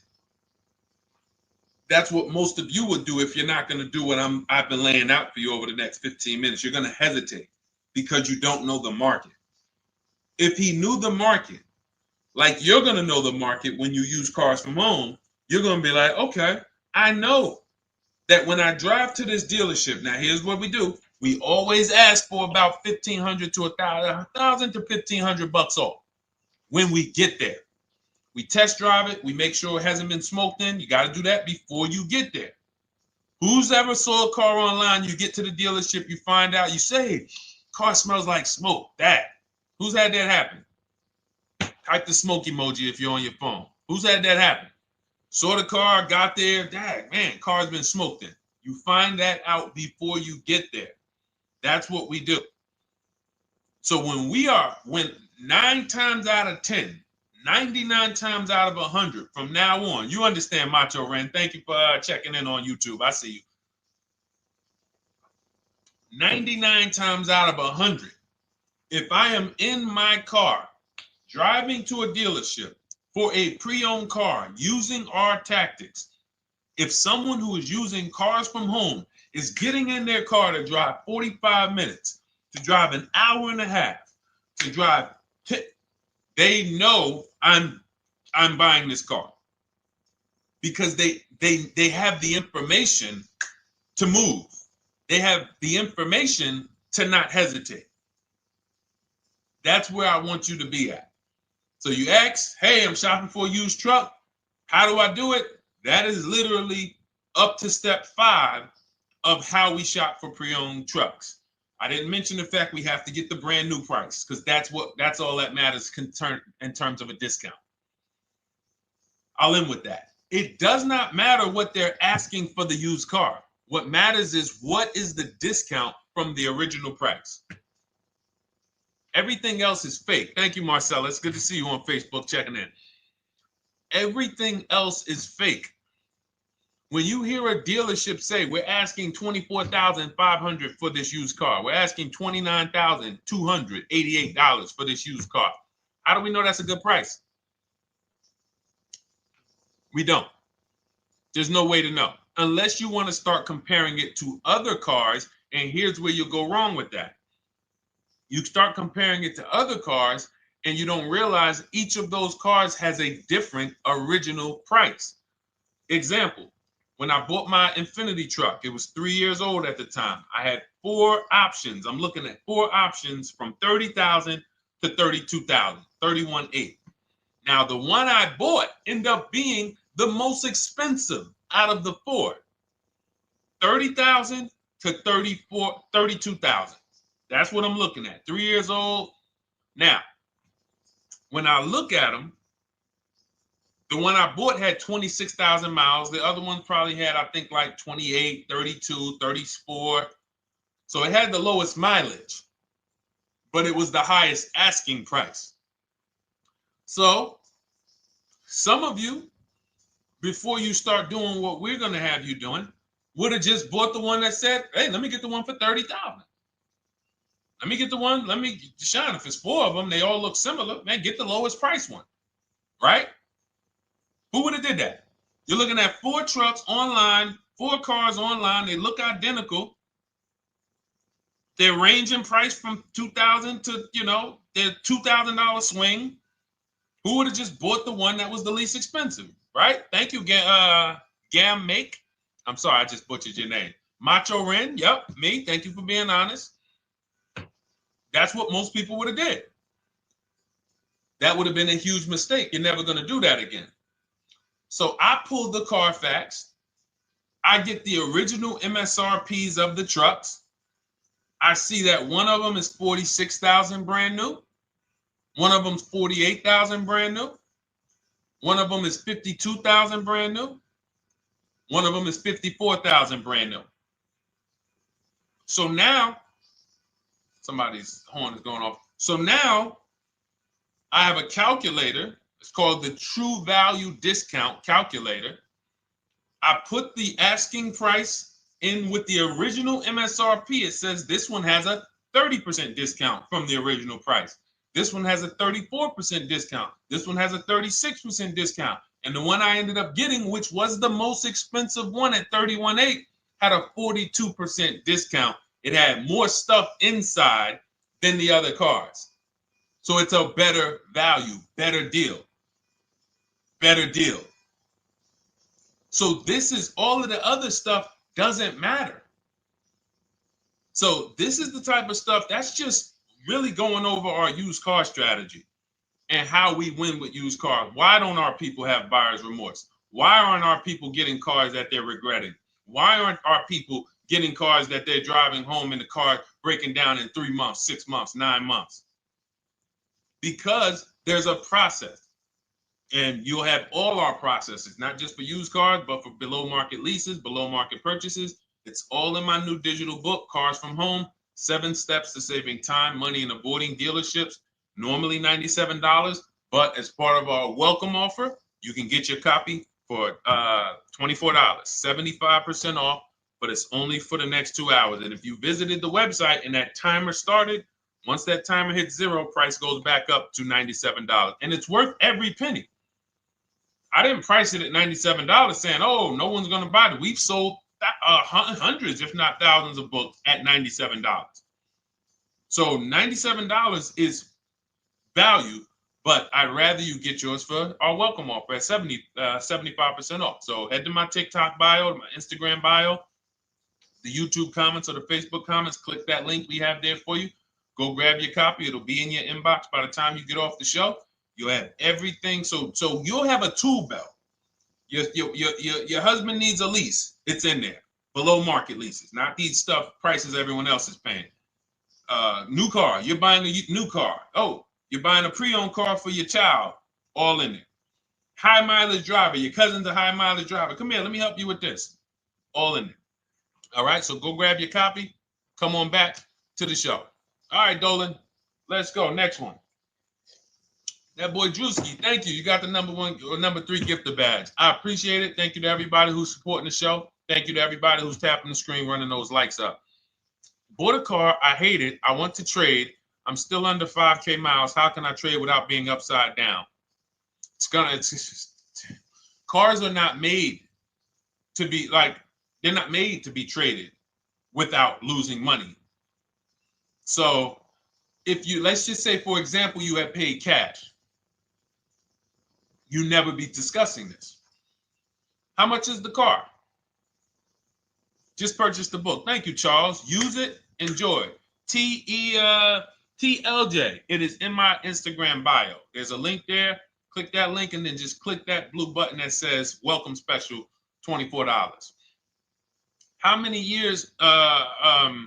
that's what most of you would do if you're not going to do what I've been laying out for you over the next 15 minutes. You're going to hesitate because you don't know the market. If he knew the market, like you're going to know the market when you use cars from home, you're going to be like, okay, I know that when I drive to this dealership, now here's what we do. We always ask for about $1,500 to $1,000 to $1,500 off when we get there. We test drive it. We make sure it hasn't been smoked in. You got to do that before you get there. Who's ever saw a car online? You get to the dealership, you find out, you say, car smells like smoke. That. Who's had that happen? Type the smoke emoji if you're on your phone. Who's had that happen? Saw the car, got there. Dang, man, car's been smoked in. You find that out before you get there. That's what we do. So when 9 times out of 10, 99 times out of 100 from now on, you understand, Macho Ren. Thank you for checking in on YouTube. I see you. 99 times out of 100, if I am in my car driving to a dealership for a pre-owned car using our tactics, if someone who is using cars from home is getting in their car to drive 45 minutes, to drive an hour and a half, to drive they know I'm buying this car because they have the information to move. They have the information to not hesitate. That's where I want you to be at. So you ask, hey, I'm shopping for a used truck. How do I do it? That is literally up to step 5 of how we shop for pre-owned trucks. I didn't mention the fact we have to get the brand new price because that's all that matters in terms of a discount. I'll end with that. It does not matter what they're asking for the used car. What matters is what is the discount from the original price. Everything else is fake. Thank you, Marcella. It's good to see you on Facebook checking in. Everything else is fake. When you hear a dealership say, we're asking $24,500 for this used car, we're asking $29,288 for this used car, how do we know that's a good price? We don't. There's no way to know unless you want to start comparing it to other cars. And here's where you'll go wrong with that. You start comparing it to other cars and you don't realize each of those cars has a different original price. Example, when I bought my Infiniti truck, it was 3 years old at the time. I had 4 options. I'm looking at 4 options from $30,000 to $32,000, $31,800. Now, the one I bought ended up being the most expensive out of the 4. $30,000 to $32,000. That's what I'm looking at. 3 years old. Now, when I look at them, the one I bought had 26,000 miles. The other one probably had, I think, like 28, 32, 34. So it had the lowest mileage, but it was the highest asking price. So some of you, before you start doing what we're going to have you doing, would have just bought the one that said, hey, let me get the one for $30,000. Let me get the one, Deshone, if it's 4 of them, they all look similar, man, get the lowest price one, right? Who would have did that? You're looking at 4 trucks online, 4 cars online, they look identical. They range in price from $2,000 to, their $2,000 swing. Who would have just bought the one that was the least expensive, right? Thank you, Gam Make. I'm sorry, I just butchered your name. Macho Ren, yep, me. Thank you for being honest. That's what most people would have did. That would have been a huge mistake. You're never going to do that again. So I pulled the Carfax. I get the original MSRPs of the trucks. I see that one of them is $46,000 brand new. One of them's $48,000 brand new. One of them is $52,000 brand new. One of them is $54,000 brand new. So now, somebody's horn is going off. So now I have a calculator. It's called the True Value Discount Calculator. I put the asking price in with the original MSRP. It says this one has a 30% discount from the original price. This one has a 34% discount. This one has a 36% discount. And the one I ended up getting, which was the most expensive one at $31,800, had a 42% discount. It had more stuff inside than the other cars. So it's a better value, better deal. Better deal. So this is all of the other stuff doesn't matter. So this is the type of stuff that's just really going over our used car strategy and how we win with used cars. Why don't our people have buyer's remorse? Why aren't our people getting cars that they're regretting? Why aren't our people getting cars that they're driving home and the car breaking down in 3 months, 6 months, 9 months? Because there's a process. And you'll have all our processes, not just for used cars, but for below market leases, below market purchases. It's all in my new digital book, Cars from Home, 7 Steps to Saving Time, Money, and Avoiding Dealerships. Normally $97, but as part of our welcome offer, you can get your copy for $24, 75% off, but it's only for the next 2 hours. And if you visited the website and that timer started, once that timer hits 0, price goes back up to $97. And it's worth every penny. I didn't price it at $97 saying, oh, no one's going to buy it. We've sold hundreds, if not thousands of books at $97. So $97 is value, But I'd rather you get yours for our welcome offer at 75% off. So head to my TikTok bio, my Instagram bio, the YouTube comments or the Facebook comments. Click that link we have there for you. Go grab your copy. It'll be in your inbox by the time you get off the show. You'll have everything. So you'll have a tool belt. Your husband needs a lease. It's in there. Below market leases, not these stuff prices everyone else is paying. New car. You're buying a new car. Oh, you're buying a pre-owned car for your child. All in there. High mileage driver. Your cousin's a high mileage driver. Come here. Let me help you with this. All in there. All right. So go grab your copy. Come on back to the show. All right, Dolan. Let's go. Next one. That boy Drewski, thank you. You got the number 1 or number 3 gifter badge. I appreciate it. Thank you to everybody who's supporting the show. Thank you to everybody who's tapping the screen, running those likes up. Bought a car. I hate it. I want to trade. I'm still under 5K miles. How can I trade without being upside down? Cars are not made to be they're not made to be traded without losing money. So let's just say, for example, you had paid cash. You never be discussing this. How much is the car? Just purchase the book. Thank you, Charles. Use it. Enjoy. TLJ. It is in my Instagram bio. There's a link there. Click that link and then just click that blue button that says welcome special, $24. How many years? I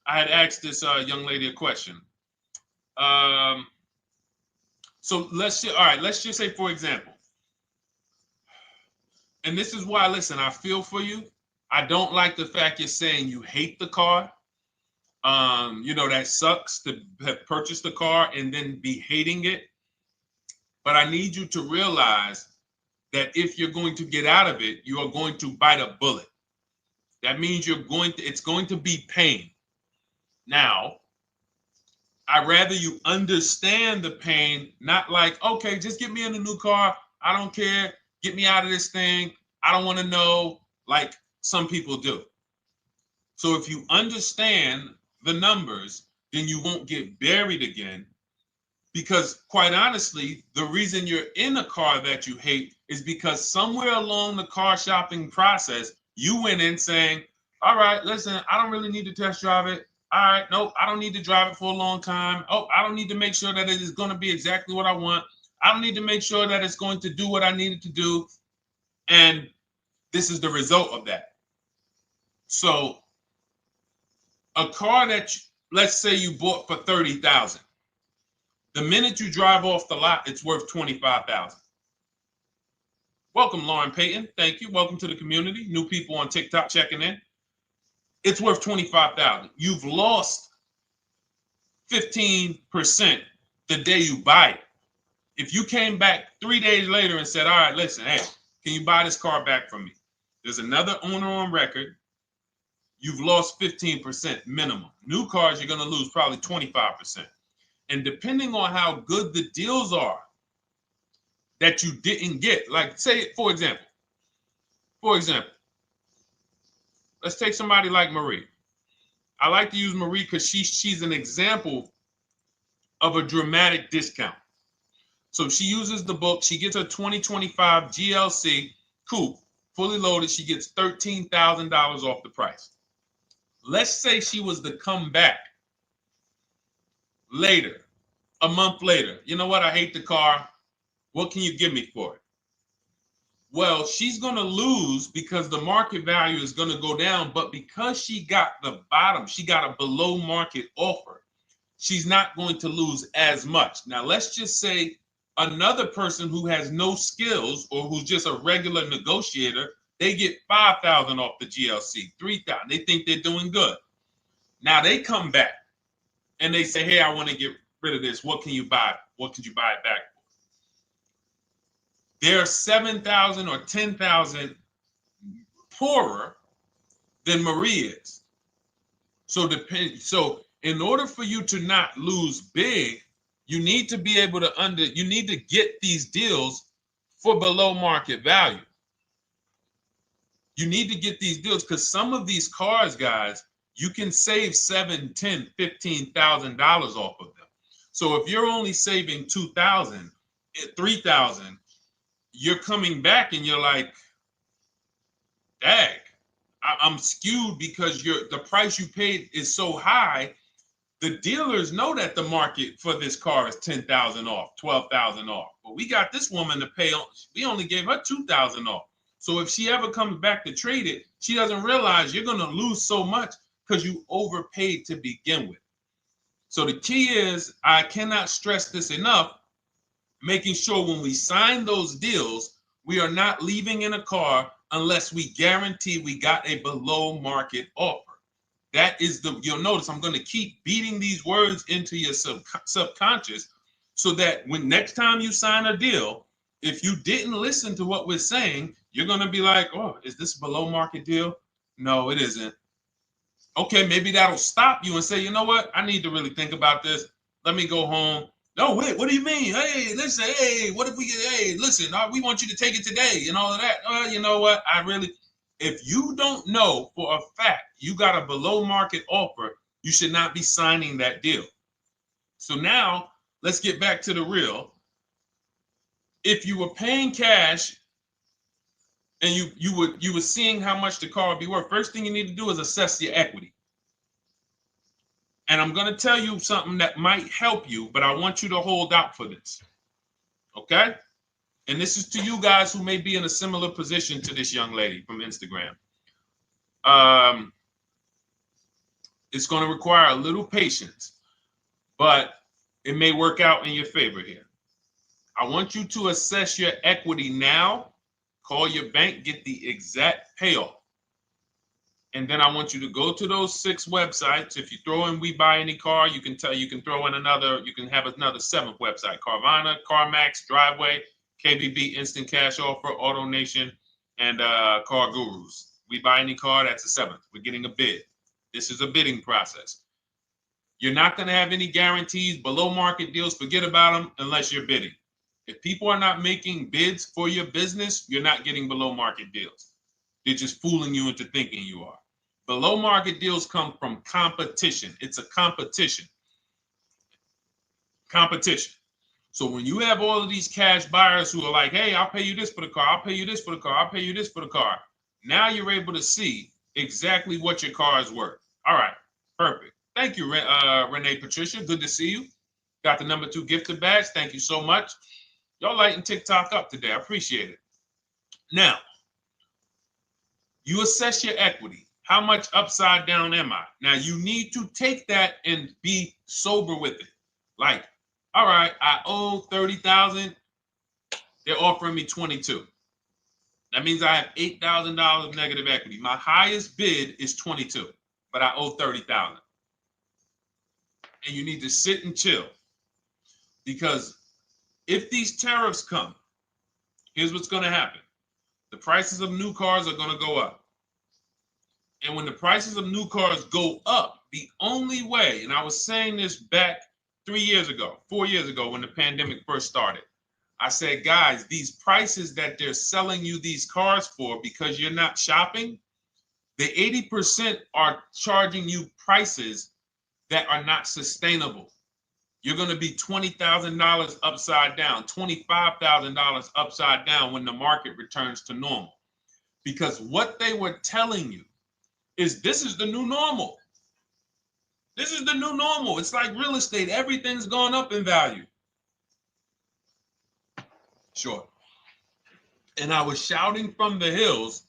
had asked this young lady a question. So let's just say, for example, and this is why, listen, I feel for you. I don't like the fact you're saying you hate the car. That sucks to have purchased the car and then be hating it. But I need you to realize that if you're going to get out of it, you are going to bite a bullet. That means it's going to be pain. Now, I'd rather you understand the pain, not like, okay, just get me in a new car. I don't care. Get me out of this thing. I don't want to know, like some people do. So if you understand the numbers, then you won't get buried again. Because quite honestly, the reason you're in a car that you hate is because somewhere along the car shopping process, you went in saying, all right, listen, I don't really need to test drive it. All right, nope, I don't need to drive it for a long time. Oh, I don't need to make sure that it is going to be exactly what I want. I don't need to make sure that it's going to do what I need it to do. And this is the result of that. So a car that, let's say you bought for $30,000. The minute you drive off the lot, it's worth $25,000. Welcome, Lauren Payton. Thank you. Welcome to the community. New people on TikTok checking in. It's worth $25,000. You've lost 15% the day you buy it. If you came back 3 days later and said, all right, listen, hey, can you buy this car back from me? There's another owner on record. You've lost 15% minimum. New cars, you're going to lose probably 25%. And depending on how good the deals are that you didn't get, like say, for example, let's take somebody like Marie. I like to use Marie because she's an example of a dramatic discount. So she uses the book. She gets her 2025 GLC coupe, fully loaded. She gets $13,000 off the price. Let's say she was to come back later, a month later. You know what? I hate the car. What can you give me for it? Well, she's going to lose because the market value is going to go down. But because she got the bottom, she got a below market offer, she's not going to lose as much. Now, let's just say another person who has no skills or who's just a regular negotiator, they get $5,000 off the GLC, $3,000. They think they're doing good. Now they come back and they say, hey, I want to get rid of this. What can you buy? What could you buy it back for? They're 7,000 or 10,000 poorer than Marie is. So in order for you to not lose big, you need to be able to you need to get these deals for below market value. You need to get these deals because some of these cars, guys, you can save $7,000, $10,000, $15,000 off of them. So if you're only saving 2,000, 3,000, you're coming back and you're like, dag, I'm skewed because the price you paid is so high. The dealers know that the market for this car is 10,000 off, 12,000 off. But we got this woman to pay, we only gave her 2,000 off. So if she ever comes back to trade it, she doesn't realize you're going to lose so much because you overpaid to begin with. So the key is, I cannot stress this enough, making sure when we sign those deals, we are not leaving in a car unless we guarantee we got a below market offer. That is you'll notice I'm going to keep beating these words into your subconscious so that when next time you sign a deal, if you didn't listen to what we're saying, you're going to be like, oh, is this a below market deal? No, it isn't. Okay, maybe that'll stop you and say, you know what? I need to really think about this. Let me go home. No, wait, what do you mean? Hey, listen, hey, what if we get, hey, listen, we want you to take it today and all of that. You know what? If you don't know for a fact you got a below market offer, you should not be signing that deal. So now let's get back to the real. If you were paying cash and you were seeing how much the car would be worth, first thing you need to do is assess your equity. And I'm going to tell you something that might help you, but I want you to hold out for this. Okay? And this is to you guys who may be in a similar position to this young lady from Instagram. It's going to require a little patience, but it may work out in your favor here. I want you to assess your equity now, call your bank, get the exact payoff. And then I want you to go to those 6 websites. If you throw in We Buy Any Car, you can throw in you can have another 7th website: Carvana, CarMax, Driveway, KBB, Instant Cash Offer, AutoNation, and Car Gurus. We Buy Any Car, that's the 7th. We're getting a bid. This is a bidding process. You're not going to have any guarantees, below market deals, forget about them unless you're bidding. If people are not making bids for your business, you're not getting below market deals. They're just fooling you into thinking you are. Below market deals come from competition. It's a competition. Competition. So when you have all of these cash buyers who are like, hey, I'll pay you this for the car, I'll pay you this for the car, I'll pay you this for the car. Now you're able to see exactly what your car is worth. All right, perfect. Thank you, Renee Patricia. Good to see you. Got the number 2 gifted badge. Thank you so much. Y'all lighting TikTok up today. I appreciate it. Now, you assess your equity. How much upside down am I? Now, you need to take that and be sober with it. Like, all right, I owe 30,000. They're offering me 22. That means I have $8,000 of negative equity. My highest bid is 22, but I owe 30,000. And you need to sit and chill, because if these tariffs come, here's what's going to happen. The prices of new cars are going to go up. And when the prices of new cars go up, the only way, and I was saying this back 4 years ago, when the pandemic first started, I said, guys, these prices that they're selling you these cars for because you're not shopping, the 80% are charging you prices that are not sustainable. You're going to be $20,000 upside down, $25,000 upside down when the market returns to normal. Because what they were telling you is this is the new normal. This is the new normal. It's like real estate. Everything's gone up in value. Sure. And I was shouting from the hills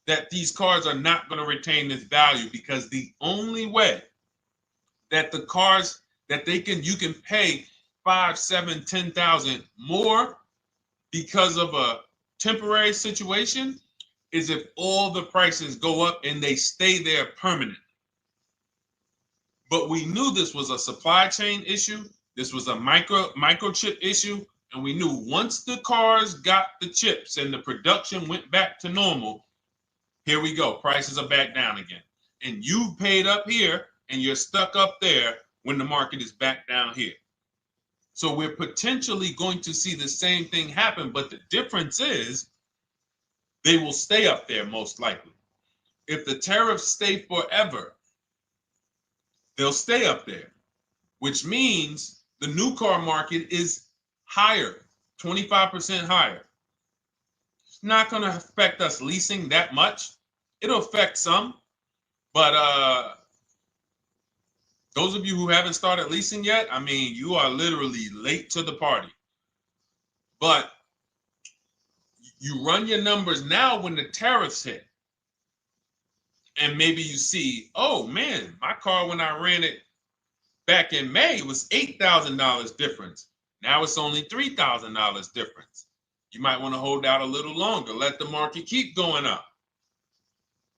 that these cars are not going to retain this value, because the only way that the cars that you can pay 5, 7, 10,000 more because of a temporary situation is if all the prices go up and they stay there permanently. But we knew this was a supply chain issue. This was a microchip issue. And we knew once the cars got the chips and the production went back to normal, here we go. Prices are back down again. And you paid up here and you're stuck up there when the market is back down here. So we're potentially going to see the same thing happen, but the difference is they will stay up there most likely. If the tariffs stay forever, they'll stay up there. which means the new car market is higher, 25% higher. It's not going to affect us leasing that much. It'll affect some, but those of you who haven't started leasing yet, I mean, you are literally late to the party. But you run your numbers now when the tariffs hit. And maybe you see, oh man, my car when I ran it back in May was $8,000 difference. Now it's only $3,000 difference. You might want to hold out a little longer. Let the market keep going up.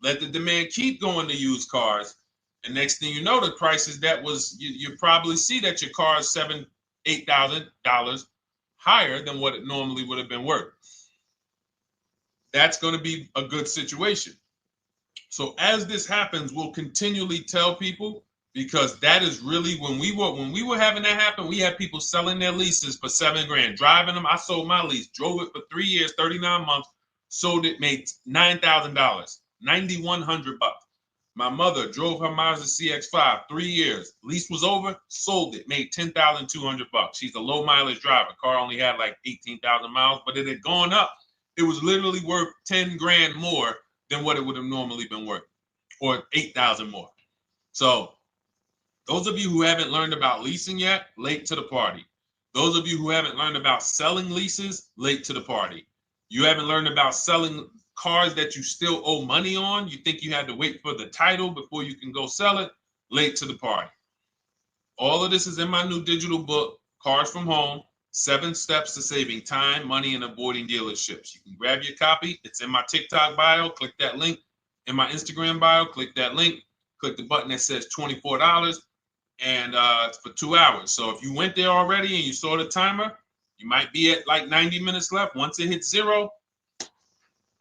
Let the demand keep going to used cars. And next thing you know, the prices that was, you probably see that your car is $7,000, $8,000 higher than what it normally would have been worth. That's going to be a good situation. So as this happens, we'll continually tell people, because that is really when we were having that happen, we had people selling their leases for $7,000, driving them. I sold my lease, drove it for 3 years, 39 months, sold it, made $9,000, $9,100. My mother drove her Mazda CX-5, 3 years, lease was over, sold it, made $10,200. She's a low mileage driver. Car only had like 18,000 miles, but it had gone up. It was literally worth $10,000 more than what it would have normally been worth, or 8,000 more. So those of you who haven't learned about leasing yet, late to the party. Those of you who haven't learned about selling leases, late to the party. You haven't learned about selling cars that you still owe money on. You think you had to wait for the title before you can go sell it, late to the party. All of this is in my new digital book, Cars from Home, 7 Steps to Saving Time, Money, and Avoiding Dealerships. You can grab your copy. It's in my TikTok bio. Click that link. In my Instagram bio, click that link. Click the button that says $24, and it's for 2 hours. So if you went there already and you saw the timer, you might be at like 90 minutes left. Once it hits 0,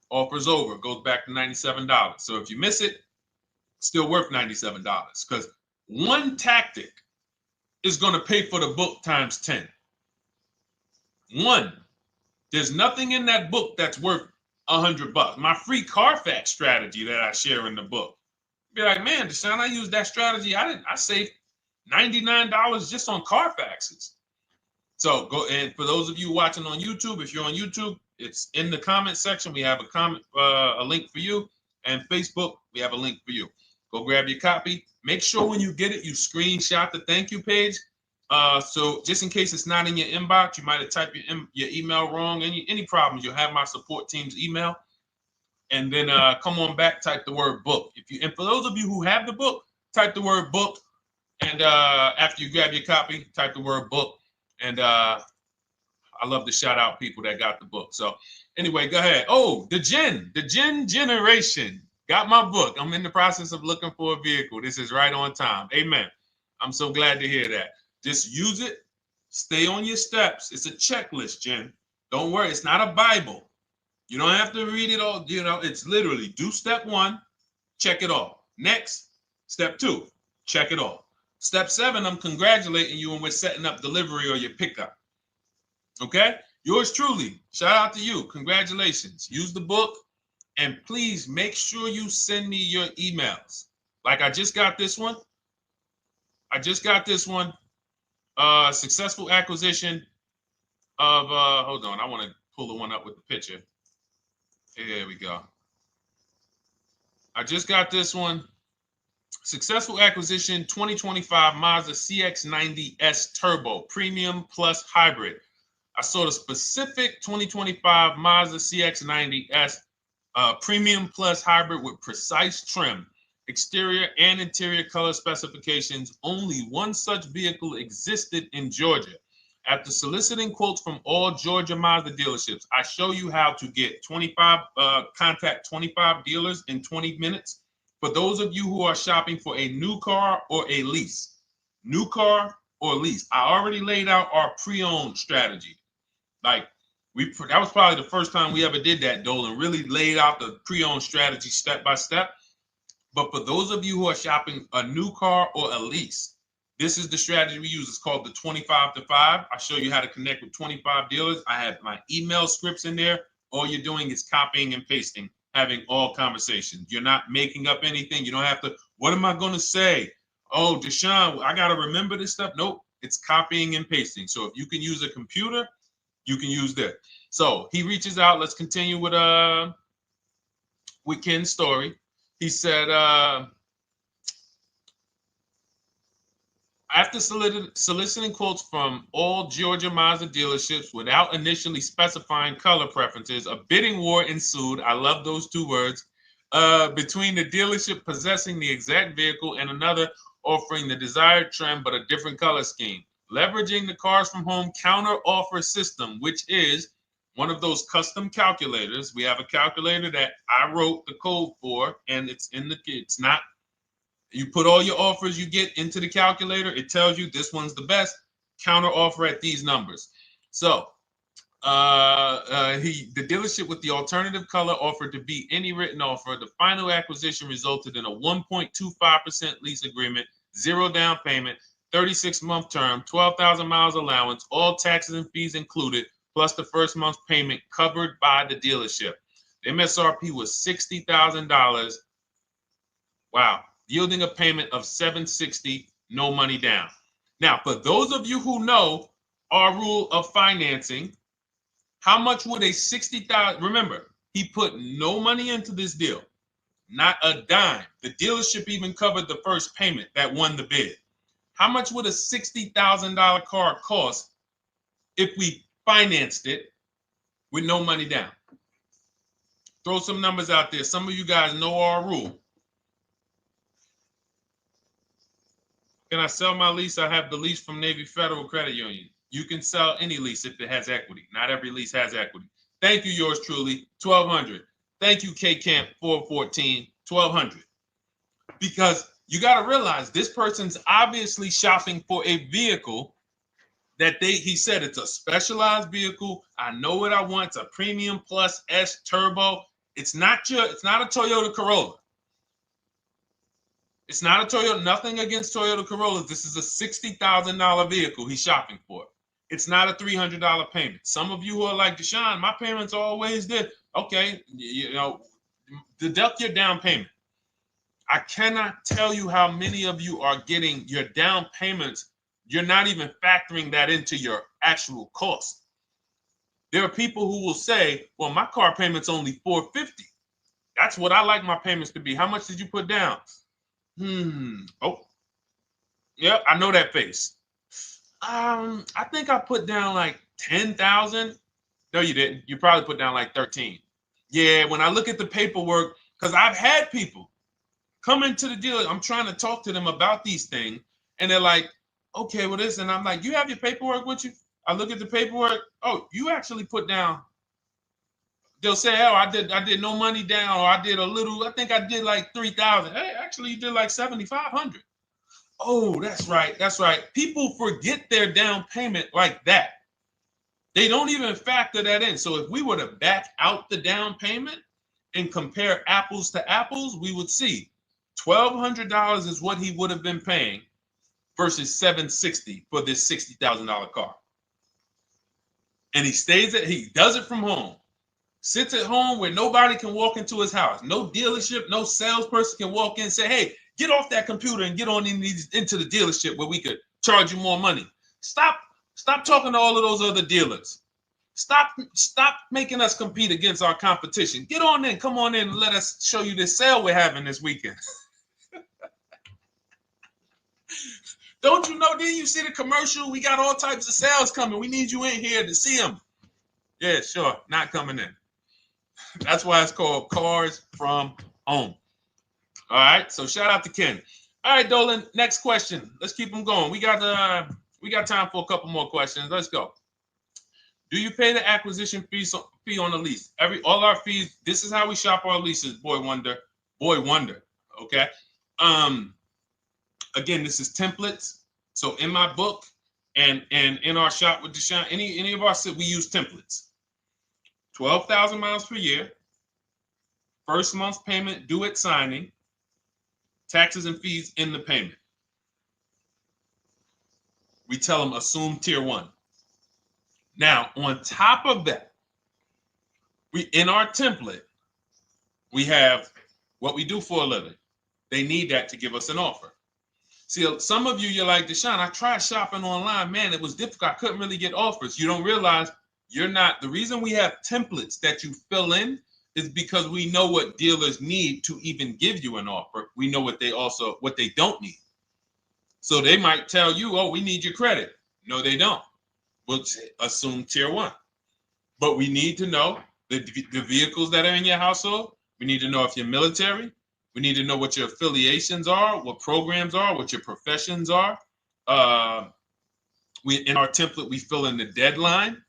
offer's over. It goes back to $97. So if you miss it, it's still worth $97, because one tactic is going to pay for the book times 10. One, there's nothing in that book that's worth $100. My free Carfax strategy that I share in the book. Be like, man, Deshone, I used that strategy. I saved $99 just on Carfaxes. So go, and for those of you watching on YouTube, if you're on YouTube, it's in the comment section. We have a link for you, and Facebook, we have a link for you. Go grab your copy. Make sure when you get it, you screenshot the thank you page. So just in case it's not in your inbox, you might have typed your email wrong. Any problems, you'll have my support team's email. And then come on back, type the word book. And for those of you who have the book, type the word book. And after you grab your copy, type the word book. And I love to shout out people that got the book. So anyway, go ahead. Oh, the Gen Generation got my book. I'm in the process of looking for a vehicle. This is right on time. Amen. I'm so glad to hear that. Just use it. Stay on your steps. It's a checklist, Jen. Don't worry. It's not a Bible. You don't have to read it all. You know, it's literally do step 1, check it off. Next, step 2, check it off. Step 7, I'm congratulating you and we're setting up delivery or your pickup. Okay? Yours truly. Shout out to you. Congratulations. Use the book, and please make sure you send me your emails. Like I just got this one. Successful acquisition of, hold on. I want to pull the one up with the picture. There we go. I just got this one. Successful acquisition 2025 Mazda CX-90S Turbo Premium Plus Hybrid. I saw the specific 2025 Mazda CX-90S Premium Plus Hybrid with precise trim, exterior and interior color specifications. Only one such vehicle existed in Georgia. After soliciting quotes from all Georgia Mazda dealerships, I show you how to get contact 25 dealers in 20 minutes. For those of you who are shopping for a new car or a lease, new car or lease, I already laid out our pre-owned strategy. Like that was probably the first time we ever did that, Dolan, really laid out the pre-owned strategy step by step. But for those of you who are shopping a new car or a lease, this is the strategy we use. It's called the 25 to 5. I show you how to connect with 25 dealers. I have my email scripts in there. All you're doing is copying and pasting, having all conversations. You're not making up anything. You don't have to, what am I going to say? Oh, Deshone, I got to remember this stuff. Nope, it's copying and pasting. So if you can use a computer, you can use that. So he reaches out. Let's continue with Ken's story. He said, after soliciting quotes from all Georgia Mazda dealerships without initially specifying color preferences, a bidding war ensued. I love those two words. Between the dealership possessing the exact vehicle and another offering the desired trim but a different color scheme. Leveraging the Cars from Home counter offer system, which is one of those custom calculators. We have a calculator that I wrote the code for, and it's not. You put all your offers you get into the calculator. It tells you this one's the best. Counter offer at these numbers. So the dealership with the alternative color offered to beat any written offer. The final acquisition resulted in a 1.25% lease agreement, 0 down payment, 36-month term, 12,000 miles allowance, all taxes and fees included, plus the first month's payment covered by the dealership. The MSRP was $60,000. Wow. Yielding a payment of $760, no money down. Now, for those of you who know our rule of financing, how much would a $60,000? Remember, he put no money into this deal, not a dime. The dealership even covered the first payment that won the bid. How much would a $60,000 car cost if we financed it with no money down? Throw some numbers out there. Some of you guys know our rule. Can I sell my lease? I have the lease from Navy Federal Credit Union. You can sell any lease if it has equity. Not every lease has equity. Thank you, yours truly, 1200. Thank you, K Camp 414, 1200. Because you got to realize this person's obviously shopping for a vehicle that he said it's a specialized vehicle. I know what I want. It's a premium plus S turbo. It's not a Toyota Corolla. It's not a Toyota, nothing against Toyota Corollas. This is a $60,000 vehicle he's shopping for. It's not a $300 payment. Some of you who are like, Deshone, my payments are always there. Okay, deduct your down payment. I cannot tell you how many of you are getting your down payments. You're not even factoring that into your actual cost. There are people who will say, well, my car payment's only $450. That's what I like my payments to be. How much did you put down? Oh, yeah, I know that face. I think I put down like 10,000. No, you didn't. You probably put down like 13. Yeah, when I look at the paperwork, because I've had people come into the dealer. I'm trying to talk to them about these things, and they're like, okay, well, this, and I'm like, you have your paperwork with you? I look at the paperwork. Oh, you actually put down. They'll say, oh, I did no money down, or I did a little. I think I did like 3,000. Hey, actually, you did like 7,500. Oh, that's right. That's right. People forget their down payment like that. They don't even factor that in. So if we were to back out the down payment and compare apples to apples, we would see $1,200 is what he would have been paying versus $760 for this $60,000 car. And he does it from home. Sits at home where nobody can walk into his house. No dealership, no salesperson can walk in and say, hey, get off that computer and get on into the dealership where we could charge you more money. Stop talking to all of those other dealers. Stop making us compete against our competition. Get on in, come on in and let us show you this sale we're having this weekend. Don't you know, didn't you see the commercial? We got all types of sales coming. We need you in here to see them. Yeah, sure, not coming in. That's why it's called Cars from Home. All right, so shout out to Ken. All right, Dolan, next question. Let's keep them going. We got time for a couple more questions. Let's go. Do you pay the acquisition fee on the lease? All our fees. This is how we shop our leases. Boy wonder. Okay. Again, this is templates. So in my book and in our shop with Deshone, any of our we use templates. 12,000 miles per year. First month's payment due at signing. Taxes and fees in the payment. We tell them assume tier 1. Now, on top of that, in our template, we have what we do for a living. They need that to give us an offer. See, some of you, you're like, Deshone, I tried shopping online. Man, it was difficult. I couldn't really get offers. You don't realize you're not. The reason we have templates that you fill in is because we know what dealers need to even give you an offer. We know what they don't need. So they might tell you, oh, we need your credit. No, they don't. We'll assume tier 1. But we need to know the vehicles that are in your household. We need to know if you're military. We need to know what your affiliations are, what programs are, what your professions are. In our template, we fill in the deadline.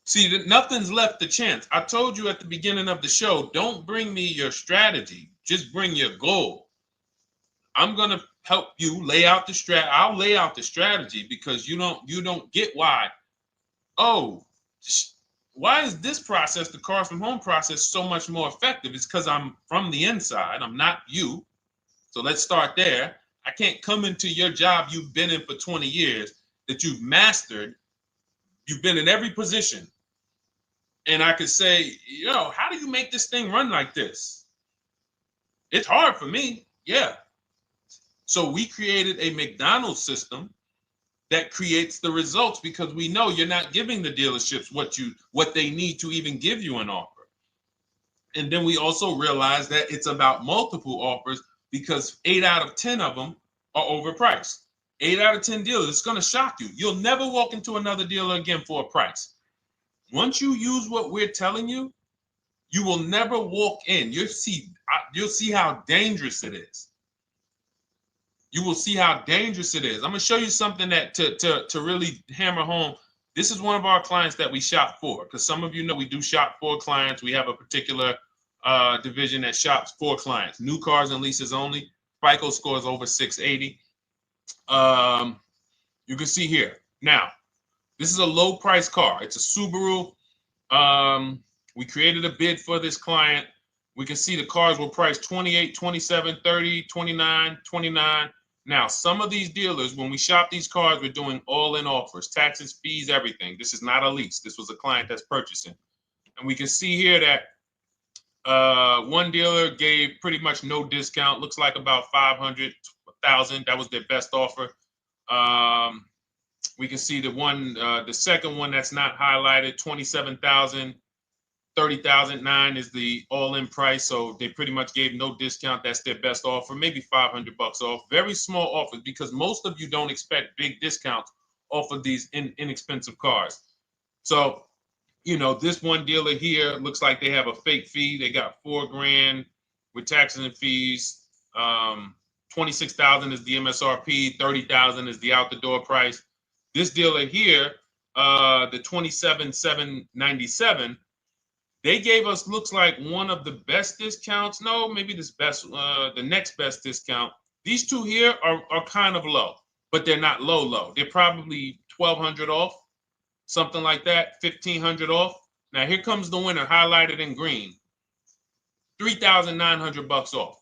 See, nothing's left to chance. I told you at the beginning of the show, don't bring me your strategy. Just bring your goal. I'm going to help you lay out the I'll lay out the strategy because you don't get why. Oh, why is this process, the Cars from Home process, so much more effective? It's because I'm from the inside. I'm not you. So let's start there. I can't come into your job you've been in for 20 years, that you've mastered. You've been in every position. And I could say, how do you make this thing run like this? It's hard for me. Yeah. So we created a McDonald's system that creates the results because we know you're not giving the dealerships what they need to even give you an offer. And then we also realize that it's about multiple offers because 8 out of 10 of them are overpriced. 8 out of 10 dealers, it's going to shock you. You'll never walk into another dealer again for a price. Once you use what we're telling you, you will never walk in. You'll see how dangerous it is. You will see how dangerous it is. I'm going to show you something that to really hammer home. This is one of our clients that we shop for, because some of you know we do shop for clients. We have a particular division that shops for clients. New cars and leases only. FICO score is over 680. You can see here. Now, this is a low price car. It's a Subaru. We created a bid for this client. We can see the cars were priced 28, 27, 30, 29, 29. Now, some of these dealers, when we shop these cars, we're doing all-in offers, taxes, fees, everything. This is not a lease. This was a client that's purchasing. And we can see here that one dealer gave pretty much no discount. Looks like about 500, 1,000. That was their best offer. We can see the second one that's not highlighted, 27,000. 30,009 is the all-in price, so they pretty much gave no discount. That's their best offer, maybe $500 off. Very small offers because most of you don't expect big discounts off of these inexpensive cars. So, this one dealer here looks like they have a fake fee. They got $4,000 with taxes and fees. 26,000 is the MSRP. 30,000 is the out the door price. This dealer here, the 27,797. They gave us, looks like, one of the best discounts. No, maybe the next best discount. These two here are kind of low, but they're not low. They're probably 1,200 off, something like that, 1,500 off. Now here comes the winner, highlighted in green, 3,900 off.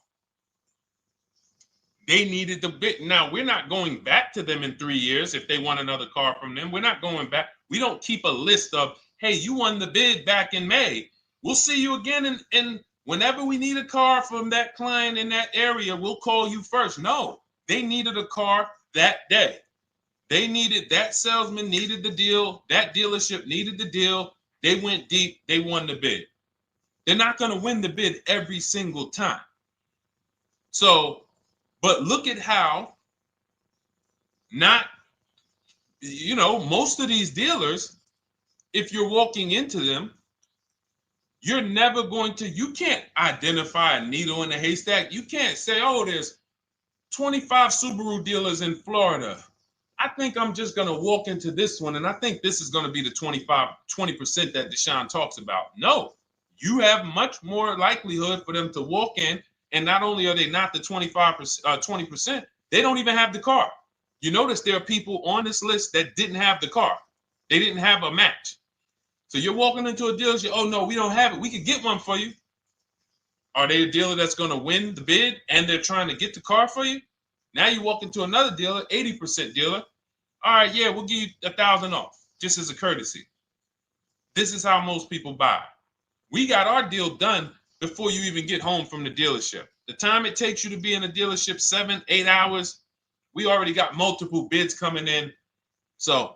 They needed the bid. Now we're not going back to them in 3 years if they want another car from them. We're not going back. We don't keep a list of, hey, you won the bid back in May. We'll see you again. And whenever we need a car from that client in that area, we'll call you first. No, they needed a car that day. That salesman needed the deal. That dealership needed the deal. They went deep. They won the bid. They're not going to win the bid every single time. So, but look at how most of these dealers, if you're walking into them, you're never you can't identify a needle in the haystack. You can't say, oh, there's 25 Subaru dealers in Florida. I think I'm just going to walk into this one, and I think this is going to be the 20% that Deshone talks about. No, you have much more likelihood for them to walk in, and not only are they not the 20%, they don't even have the car. You notice there are people on this list that didn't have the car. They didn't have a match. So you're walking into a dealership, oh, no, we don't have it. We could get one for you. Are they a dealer that's going to win the bid and they're trying to get the car for you? Now you walk into another dealer, 80% dealer. All right, yeah, we'll give you 1,000 off, just as a courtesy. This is how most people buy. We got our deal done before you even get home from the dealership. The time it takes you to be in a dealership, 7-8 hours, we already got multiple bids coming in. So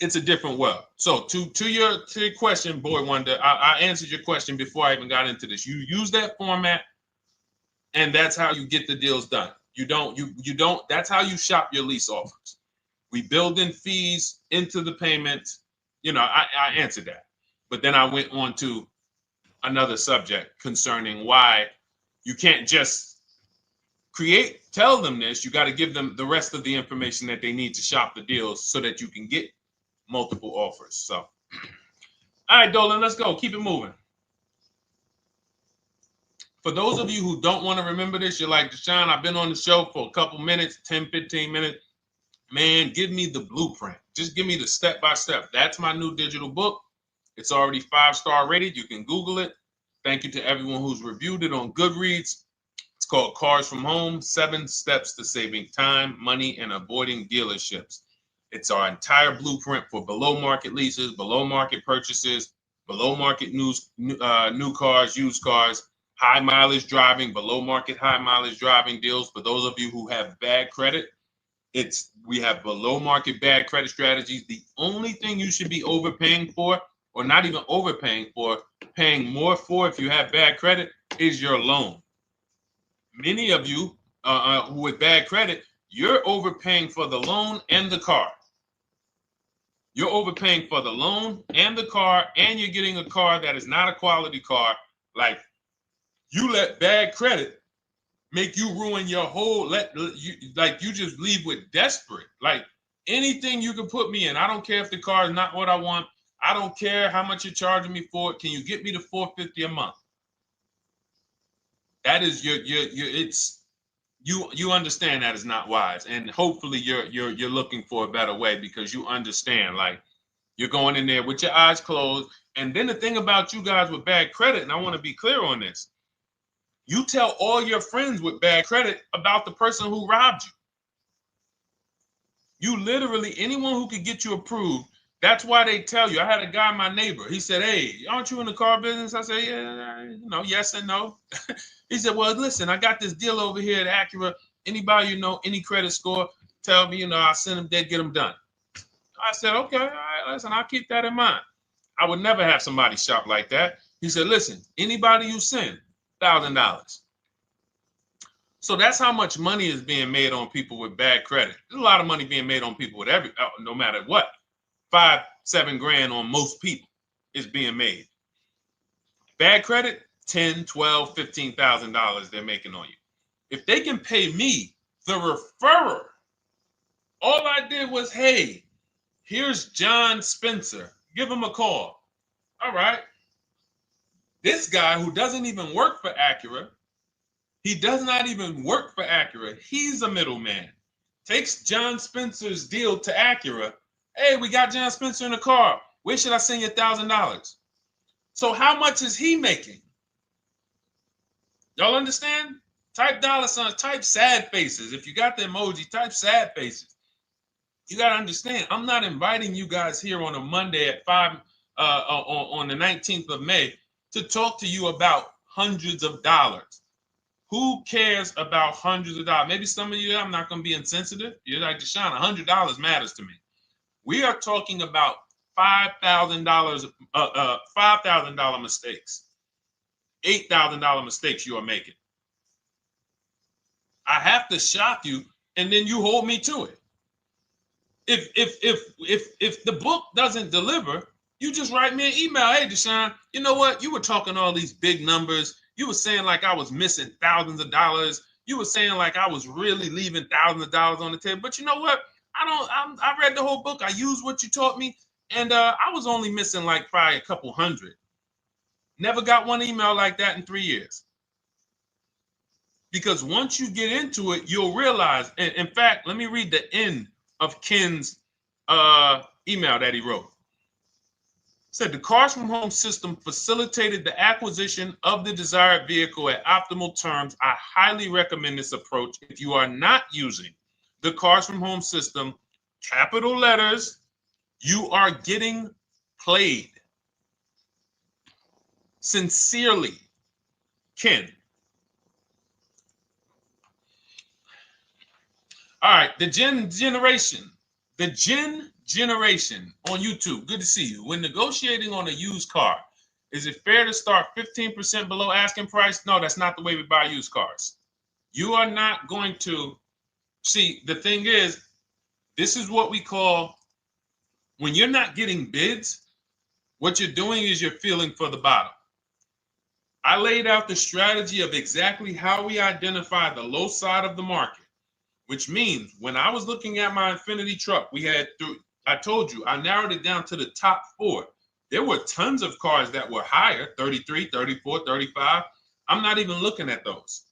it's a different world. So to your question, Boy Wonder, I answered your question before I even got into this. You use that format, and that's how you get the deals done. You don't, that's how you shop your lease offers. We build in fees into the payments. You know, I answered that. But then I went on to another subject concerning why you can't just tell them this. You got to give them the rest of the information that they need to shop the deals so that you can get multiple offers. So, all right, Dolan, let's go. Keep it moving. For those of you who don't want to remember this, you're like, Deshone, I've been on the show for a couple minutes, 10, 15 minutes. Man, give me the blueprint. Just give me the step-by-step. That's my new digital book. It's already 5-star rated. You can Google it. Thank you to everyone who's reviewed it on Goodreads. It's called Cars from Home, 7 Steps to Saving Time, Money, and Avoiding Dealerships. It's our entire blueprint for below market leases, below market purchases, below market new cars, used cars, high mileage driving, below market high mileage driving deals. For those of you who have bad credit, we have below market bad credit strategies. The only thing you should be overpaying for, or not even overpaying for, paying more for if you have bad credit, is your loan. Many of you with bad credit, you're overpaying for the loan and the car. You're overpaying for the loan and the car, and you're getting a car that is not a quality car. Like, you let bad credit make you ruin your whole, you just leave with desperate. Like, anything you can put me in. I don't care if the car is not what I want. I don't care how much you're charging me for it. Can you get me to $450 a month? That is you understand that is not wise. And hopefully you're looking for a better way, because you understand, like, you're going in there with your eyes closed. And then the thing about you guys with bad credit, and I want to be clear on this, you tell all your friends with bad credit about the person who robbed you. You literally, anyone who could get you approved, that's why they tell you. I had a guy, my neighbor, he said, hey, aren't you in the car business? I said, yeah, yes and no. He said, well, listen, I got this deal over here at Acura. Anybody you know, any credit score, tell me, I'll send them there, get them done. I said, okay, all right, listen, I'll keep that in mind. I would never have somebody shop like that. He said, listen, anybody you send, $1,000. So that's how much money is being made on people with bad credit. There's a lot of money being made on people with no matter what. 5-7 grand on most people is being made. Bad credit, $10,000, $12,000, $15,000 they're making on you. If they can pay me, the referrer, all I did was, hey, here's John Spencer. Give him a call. All right. This guy who doesn't even work for Acura, he does not even work for Acura. He's a middleman. Takes John Spencer's deal to Acura. Hey, we got John Spencer in the car. Where should I send you $1,000? So how much is he making? Y'all understand? Type dollar signs, type sad faces. If you got the emoji, type sad faces. You got to understand, I'm not inviting you guys here on a Monday at 5 on the 19th of May to talk to you about hundreds of dollars. Who cares about hundreds of dollars? Maybe some of you, I'm not going to be insensitive. You're like, Deshone, $100 matters to me. We are talking about $5,000 mistakes, $8,000 mistakes you are making. I have to shock you, and then you hold me to it. If the book doesn't deliver, you just write me an email. Hey, Deshone, you know what? You were talking all these big numbers. You were saying like I was missing thousands of dollars. You were saying like I was really leaving thousands of dollars on the table. But you know what? I read the whole book. I used what you taught me. And I was only missing like probably a couple hundred. Never got one email like that in 3 years. Because once you get into it, you'll realize. And in fact, let me read the end of Ken's email that he wrote. Said the Cars from Home system facilitated the acquisition of the desired vehicle at optimal terms. I highly recommend this approach. If you are not using the Cars from Home system, capital letters, you are getting played. Sincerely, Ken. All right, the Gen Generation on YouTube. Good to see you. When negotiating on a used car, is it fair to start 15% below asking price? No, that's not the way we buy used cars. You are not going to see. The thing is, this is what we call, when you're not getting bids, what you're doing is you're feeling for the bottom. I laid out the strategy of exactly how we identify the low side of the market, which means when I was looking at my Infinity truck, I told you, I narrowed it down to the top 4. There were tons of cars that were higher, 33, 34, 35. I'm not even looking at those.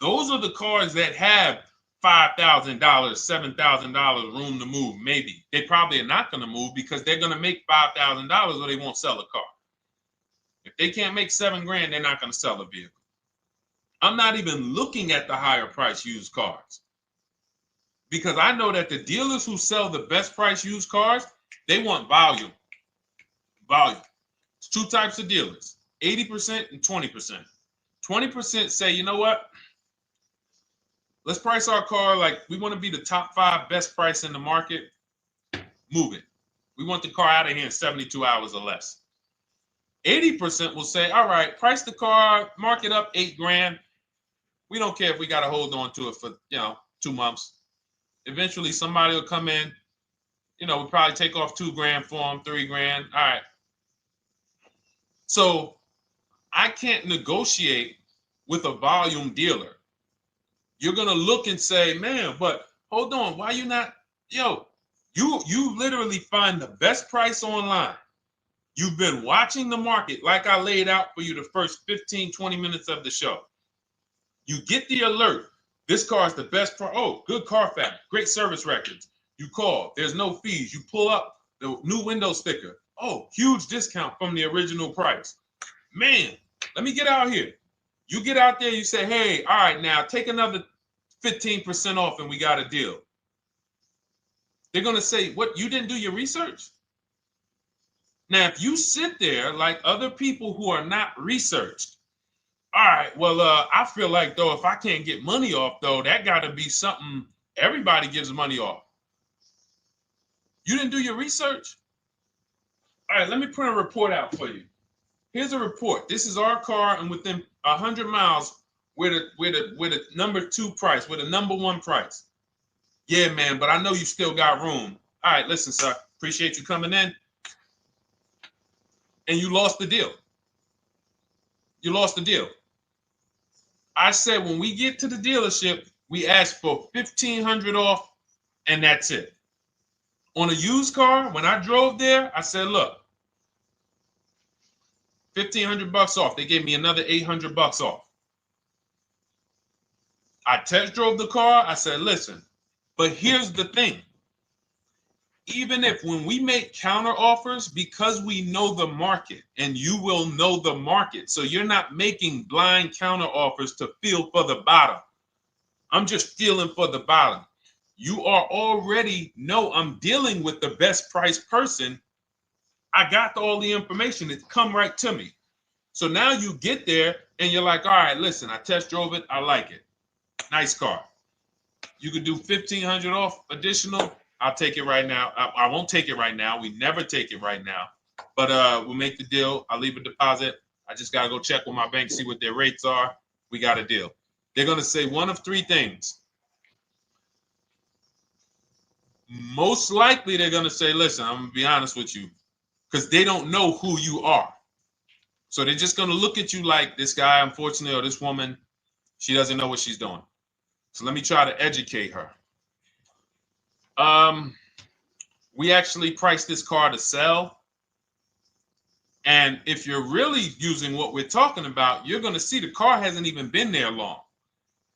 Those are the cars that have $5,000, $7,000 room to move. Maybe they probably are not going to move because they're going to make $5,000 or they won't sell a car. If they can't make $7,000, they're not going to sell a vehicle. I'm not even looking at the higher price used cars because I know that the dealers who sell the best price used cars, they want volume. Volume. It's 2 types of dealers, 80% and 20%. 20% say, you know what? Let's price our car like we want to be the top 5 best price in the market. Move it. We want the car out of here in 72 hours or less. 80% will say, all right, price the car, mark it up $8,000. We don't care if we got to hold on to it for 2 months. Eventually, somebody will come in. We'll probably take off $2,000 for them, $3,000. All right. So I can't negotiate with a volume dealer. You're gonna look and say, man, but hold on, why you not? You literally find the best price online. You've been watching the market like I laid out for you the first 15, 20 minutes of the show. You get the alert. This car is the best price. Oh, good Carfax, great service records. You call, there's no fees. You pull up the new window sticker. Oh, huge discount from the original price. Man, let me get out here. You get out there, you say, hey, all right, now take another 15% off and we got a deal. They're going to say, what, you didn't do your research? Now, if you sit there like other people who are not researched, all right, well, I feel like, though, if I can't get money off, though, that got to be something everybody gives money off. You didn't do your research? All right, let me print a report out for you. Here's a report. This is our car, and within 100 miles, we're the number 2 price, we're the number 1 price. Yeah, man, but I know you still got room. All right, listen, sir, appreciate you coming in. And you lost the deal. You lost the deal. I said when we get to the dealership, we ask for $1,500 off, and that's it. On a used car, when I drove there, I said, look, $1,500 off. They gave me another $800 off. I test drove the car. I said, listen, but here's the thing. Even if when we make counter offers, because we know the market, and you will know the market, so you're not making blind counter offers to feel for the bottom. I'm just feeling for the bottom. You are already know I'm dealing with the best price person. I got all the information. It's come right to me. So now you get there and you're like, all right, listen, I test drove it. I like it. Nice car. You could do $1,500 off additional. I'll take it right now. I won't take it right now. We never take it right now. But we'll make the deal. I'll leave a deposit. I just got to go check with my bank, see what their rates are. We got a deal. They're going to say one of 3 things. Most likely they're going to say, listen, I'm going to be honest with you, because they don't know who you are. So they're just going to look at you like this guy, unfortunately, or this woman, she doesn't know what she's doing. So let me try to educate her. We actually priced this car to sell. And if you're really using what we're talking about, you're going to see the car hasn't even been there long.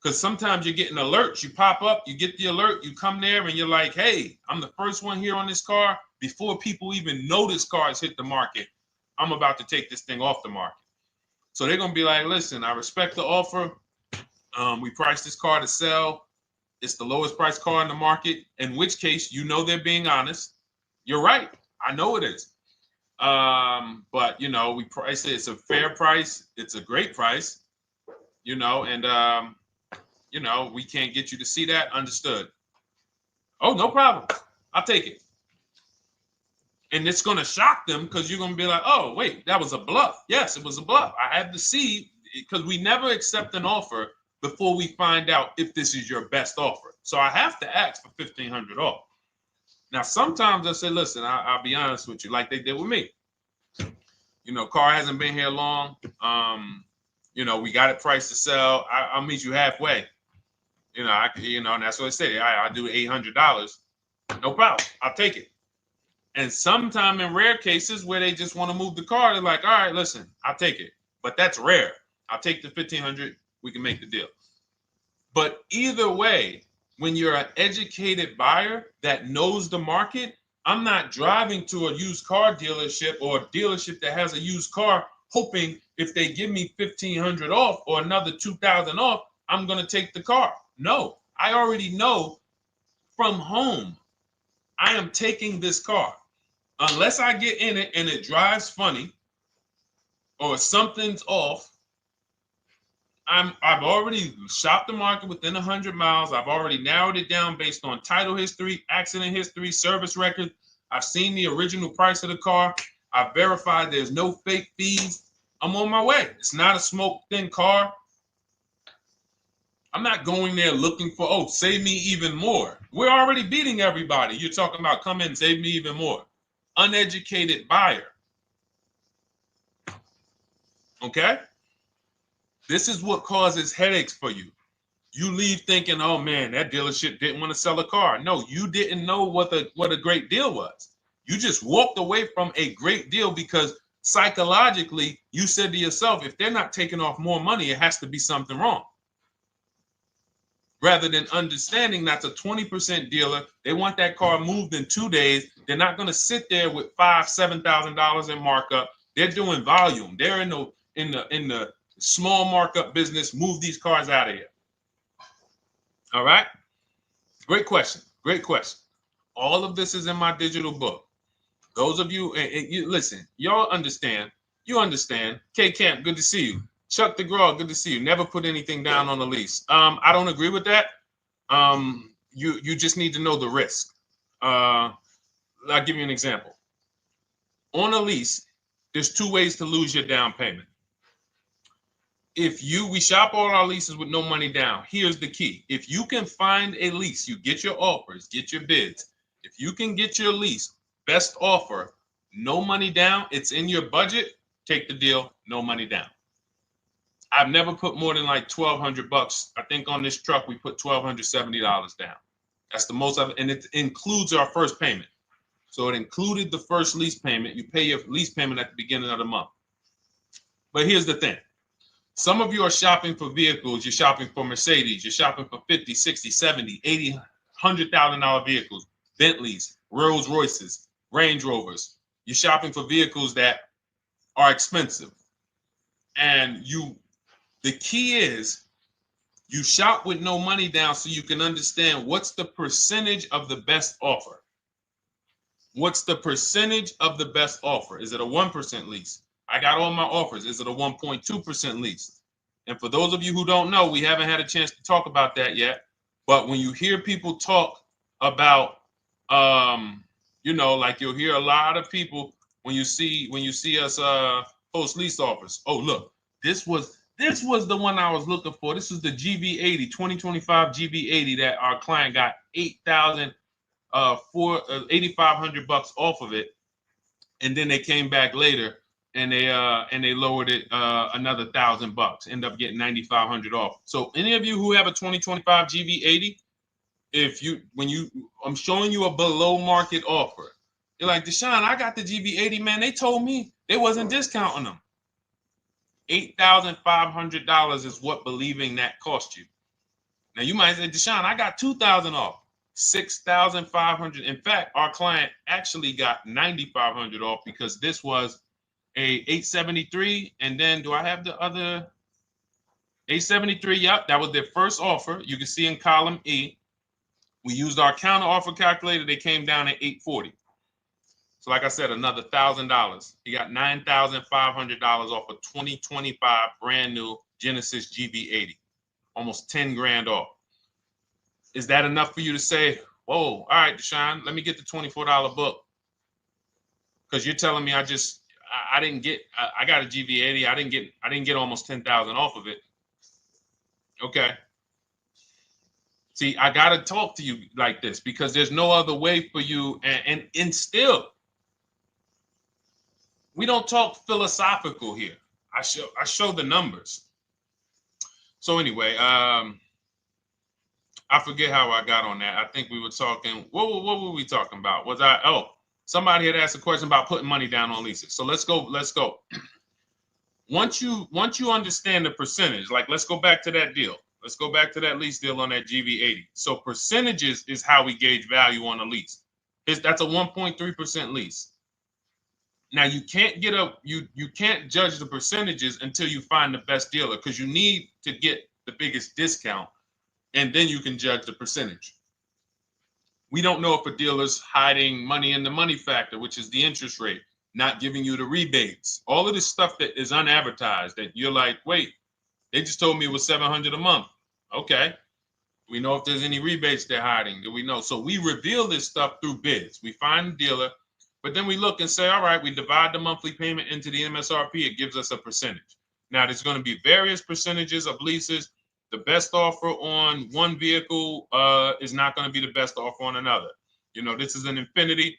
Because sometimes you're getting alerts. You pop up, you get the alert, you come there, and you're like, hey, I'm the first one here on this car. Before people even know this car has hit the market, I'm about to take this thing off the market. So they're going to be like, listen, I respect the offer. We priced this car to sell. It's the lowest price car in the market, in which case, they're being honest. You're right. I know it is. But, we price it. It's a fair price. It's a great price, and, you know, we can't get you to see that. Understood. Oh, no problem. I'll take it. And it's going to shock them because you're going to be like, oh, wait, that was a bluff. Yes, it was a bluff. I had to see, because we never accept an offer before we find out if this is your best offer. So I have to ask for $1,500 off. Now, sometimes I say, listen, I'll be honest with you, like they did with me. You know, car hasn't been here long. You know, we got it priced to sell. I'll meet you halfway. You know, and that's what I say. I'll do $800. No problem. I'll take it. And sometime in rare cases where they just want to move the car, they're like, all right, listen, I'll take it. But that's rare. I'll take the $1,500. We can make the deal. But either way, when you're an educated buyer that knows the market, I'm not driving to a used car dealership or a dealership that has a used car hoping if they give me $1,500 off or another $2,000 off, I'm going to take the car. No, I already know from home I am taking this car. Unless I get in it and it drives funny or something's off, I've already shopped the market within 100 miles. I've already narrowed it down based on title history, accident history, service record. I've seen the original price of the car. I've verified there's no fake fees. I'm on my way. It's not a smoke thin car. I'm not going there looking for, oh, save me even more. We're already beating everybody. You're talking about come in, save me even more. Uneducated buyer. Okay? This is what causes headaches for you. You leave thinking, oh man, that dealership didn't want to sell a car. No, you didn't know what a great deal was. You just walked away from a great deal because psychologically you said to yourself, if they're not taking off more money, it has to be something wrong. Rather than understanding that's a 20% dealer, they want that car moved in 2 days. They're not going to sit there with $5,000, $7,000 in markup. They're doing volume. They're in the small markup business. Move these cars out of here. All right. Great question. Great question. All of this is in my digital book. Those of you, and you listen, y'all understand. You understand. K Camp, good to see you. Chuck DeGraw, good to see you. Never put anything down on the lease. I don't agree with that. You just need to know the risk. I'll give you an example. On a lease, there's 2 ways to lose your down payment. We shop all our leases with no money down. Here's the key. If you can find a lease, you get your offers, get your bids. If you can get your lease, best offer, no money down, it's in your budget, take the deal, no money down. I've never put more than like $1,200. I think on this truck, we put $1,270 down. That's the most of it. And it includes our first payment. So it included the first lease payment. You pay your lease payment at the beginning of the month. But here's the thing. Some of you are shopping for vehicles. You're shopping for Mercedes. You're shopping for 50, 60, 70, 80, $100,000 vehicles, Bentleys, Rolls Royces, Range Rovers. You're shopping for vehicles that are expensive. And the key is you shop with no money down so you can understand what's the percentage of the best offer. What's the percentage of the best offer? Is it a 1% lease? I got all my offers. Is it a 1.2% lease? And for those of you who don't know, we haven't had a chance to talk about that yet. But when you hear people talk about, like you'll hear a lot of people when you see us post lease offers. Oh, look, this was the one I was looking for. This is the GV80, 2025 GV80 that our client got $8,500 off of it, and then they came back later and they lowered it another $1,000. End up getting $9,500 off. So any of you who have a 2025 GV80, I'm showing you a below market offer. You're like, Deshone, I got the GV80, man. They told me they wasn't discounting them. $8,500 is what believing that cost you. Now you might say, Deshone, I got $2,000 off. $6,500. In fact, our client actually got $9,500 off because this was a 873. And then do I have the other 873? Yep, that was their first offer. You can see in column E. We used our counter offer calculator. They came down at 840. So like I said, another $1,000. He got $9,500 off a 2025 brand new Genesis GV80. almost 10 grand off. Is that enough for you to say, whoa, all right, Deshone, let me get the $24 book? Because you're telling me I didn't get, I got a GV80. I didn't get almost 10,000 off of it. Okay. See, I got to talk to you like this because there's no other way for you. And still, we don't talk philosophical here. I show the numbers. So anyway, I forget how I got on that. I think we were talking, what were we talking about? Somebody had asked a question about putting money down on leases. So let's go. Once you understand the percentage, like let's go back to that deal. Let's go back to that lease deal on that GV80. So percentages is how we gauge value on a lease. That's a 1.3% lease. Now you can't you can't judge the percentages until you find the best dealer, because you need to get the biggest discount, and then you can judge the percentage. We don't know if a dealer's hiding money in the money factor, which is the interest rate, not giving you the rebates, all of this stuff that is unadvertised that you're like, wait, they just told me it was $700 a month. Okay. We know if there's any rebates they're hiding. Do we know? So we reveal this stuff through bids. We find the dealer, but then we look and say, all right, we divide the monthly payment into the MSRP. It gives us a percentage. Now, there's going to be various percentages of leases. The best offer on one vehicle is not going to be the best offer on another. You know, this is an Infinity.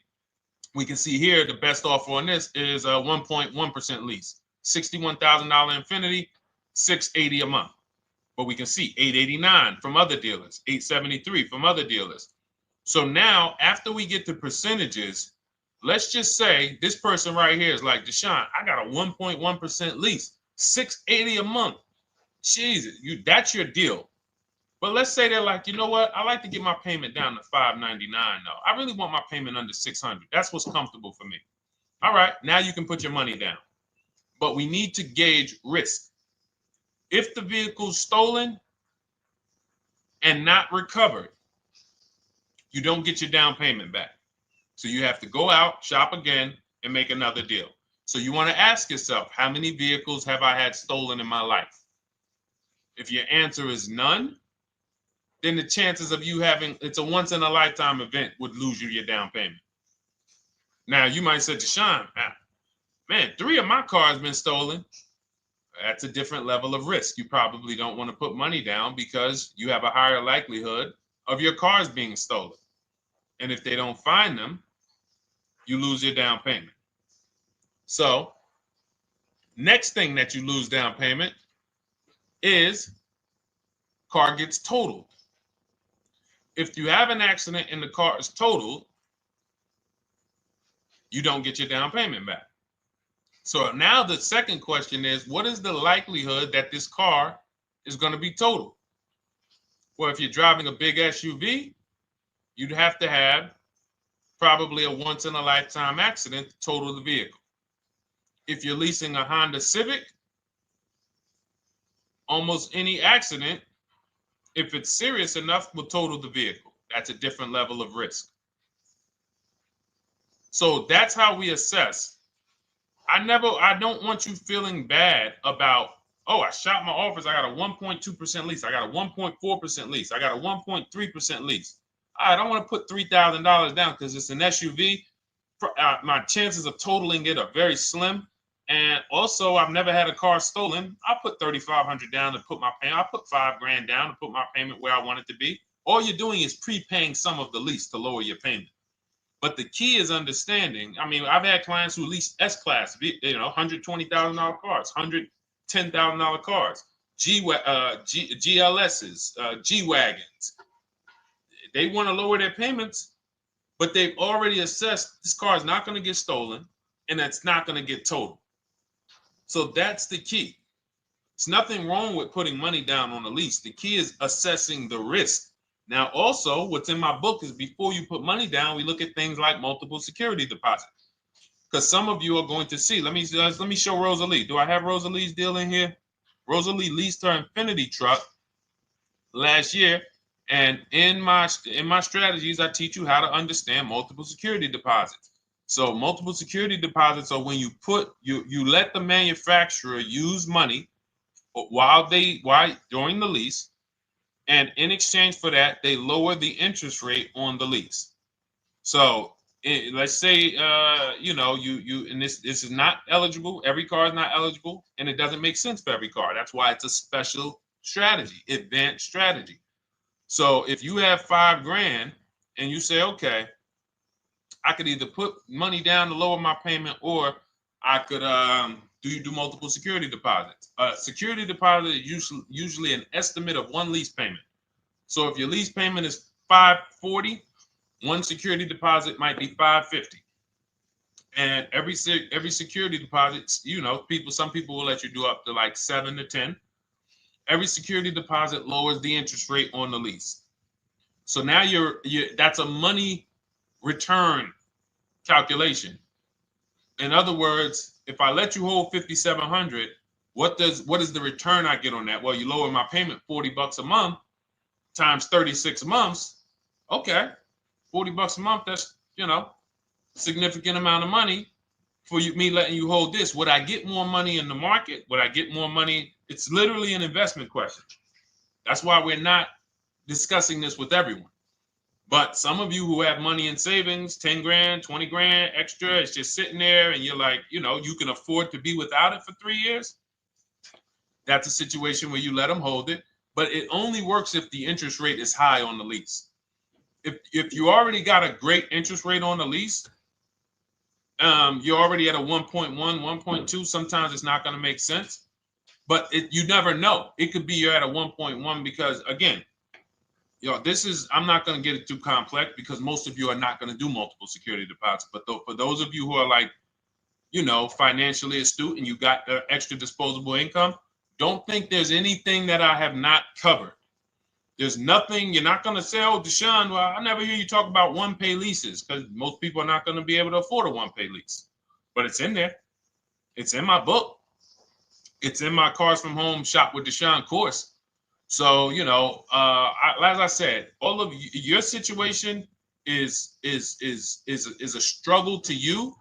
We can see here the best offer on this is a 1.1% lease. $61,000 Infinity, $680 a month. But we can see $889 from other dealers, $873 from other dealers. So now, after we get the percentages, let's just say this person right here is like, Deshone, I got a 1.1% lease, $680 a month. Jesus, that's your deal. But let's say they're like, you know what? I like to get my payment down to $599 though. I really want my payment under $600. That's what's comfortable for me. All right, now you can put your money down. But we need to gauge risk. If the vehicle's stolen and not recovered, you don't get your down payment back. So you have to go out, shop again, and make another deal. So you want to ask yourself, how many vehicles have I had stolen in my life? If your answer is none, then the chances of you having, it's a once in a lifetime event, would lose you your down payment. Now you might say, Deshone, man, 3 of my cars been stolen. That's a different level of risk. You probably don't want to put money down because you have a higher likelihood of your cars being stolen. And if they don't find them, you lose your down payment. So next thing that you lose down payment is car gets totaled. If you have an accident and the car is totaled, you don't get your down payment back. So now the second question is, what is the likelihood that this car is going to be totaled? Well, if you're driving a big SUV, you'd have to have probably a once in a lifetime accident to total the vehicle. If you're leasing a Honda Civic, almost any accident, if it's serious enough, will total the vehicle. That's a different level of risk. So that's how we assess. I don't want you feeling bad about, oh, I shot my office. I got a 1.2% lease. I got a 1.4% lease. I got a 1.3% lease. I don't want to put $3,000 down because it's an SUV. My chances of totaling it are very slim. And also, I've never had a car stolen. I put $3,500 down to put my payment. I put $5,000 down to put my payment where I want it to be. All you're doing is prepaying some of the lease to lower your payment. But the key is understanding. I mean, I've had clients who lease S-Class, $120,000 cars, $110,000 cars, GLSs, G-Wagons. They want to lower their payments, but they've already assessed this car is not going to get stolen and it's not going to get totaled. So that's the key. There's nothing wrong with putting money down on a lease. The key is assessing the risk. Now, also, what's in my book is before you put money down, we look at things like multiple security deposits. Because some of you are going to see, let me show Rosalie. Do I have Rosalie's deal in here? Rosalie leased her Infinity truck last year. And in my strategies, I teach you how to understand multiple security deposits. So multiple security deposits are when you let the manufacturer use money during the lease And in exchange for that, they lower the interest rate on the lease. So let's say, and this is not eligible. Every car is not eligible, and it doesn't make sense for every car. That's why it's a special strategy, advanced strategy. So if you have $5,000 and you say, okay, I could either put money down to lower my payment, or I could do multiple security deposits. Security deposit is usually an estimate of one lease payment. So if your lease payment is $540, one security deposit might be $550. And every security deposit, some people will let you do up to like 7 to 10. Every security deposit lowers the interest rate on the lease. So now that's a money return calculation. In other words, if I let you hold $5,700, what is the return I get on that? Well, you lower my payment $40 a month times 36 months. Okay, $40 a month. That's significant amount of money for me letting you hold this. Would I get more money in the market? Would I get more money? It's literally an investment question. That's why we're not discussing this with everyone. But some of you who have money in savings, 10 grand, 20 grand extra, it's just sitting there, and you're like, you can afford to be without it for 3 years. That's a situation where you let them hold it, but it only works if the interest rate is high on the lease. If you already got a great interest rate on the lease, you're already at a 1.1, 1.2. Sometimes it's not going to make sense, but you never know. It could be you're at a 1.1 because, again, I'm not going to get it too complex because most of you are not going to do multiple security deposits. But for those of you who are like, financially astute and you got extra disposable income, don't think there's anything that I have not covered. There's nothing. You're not going to say, oh, Deshone, well, I never hear you talk about one-pay leases, because most people are not going to be able to afford a one-pay lease. But it's in there. It's in my book. It's in my Cars from Home Shop with Deshone course. So, as I said, all of your situation is a struggle to you.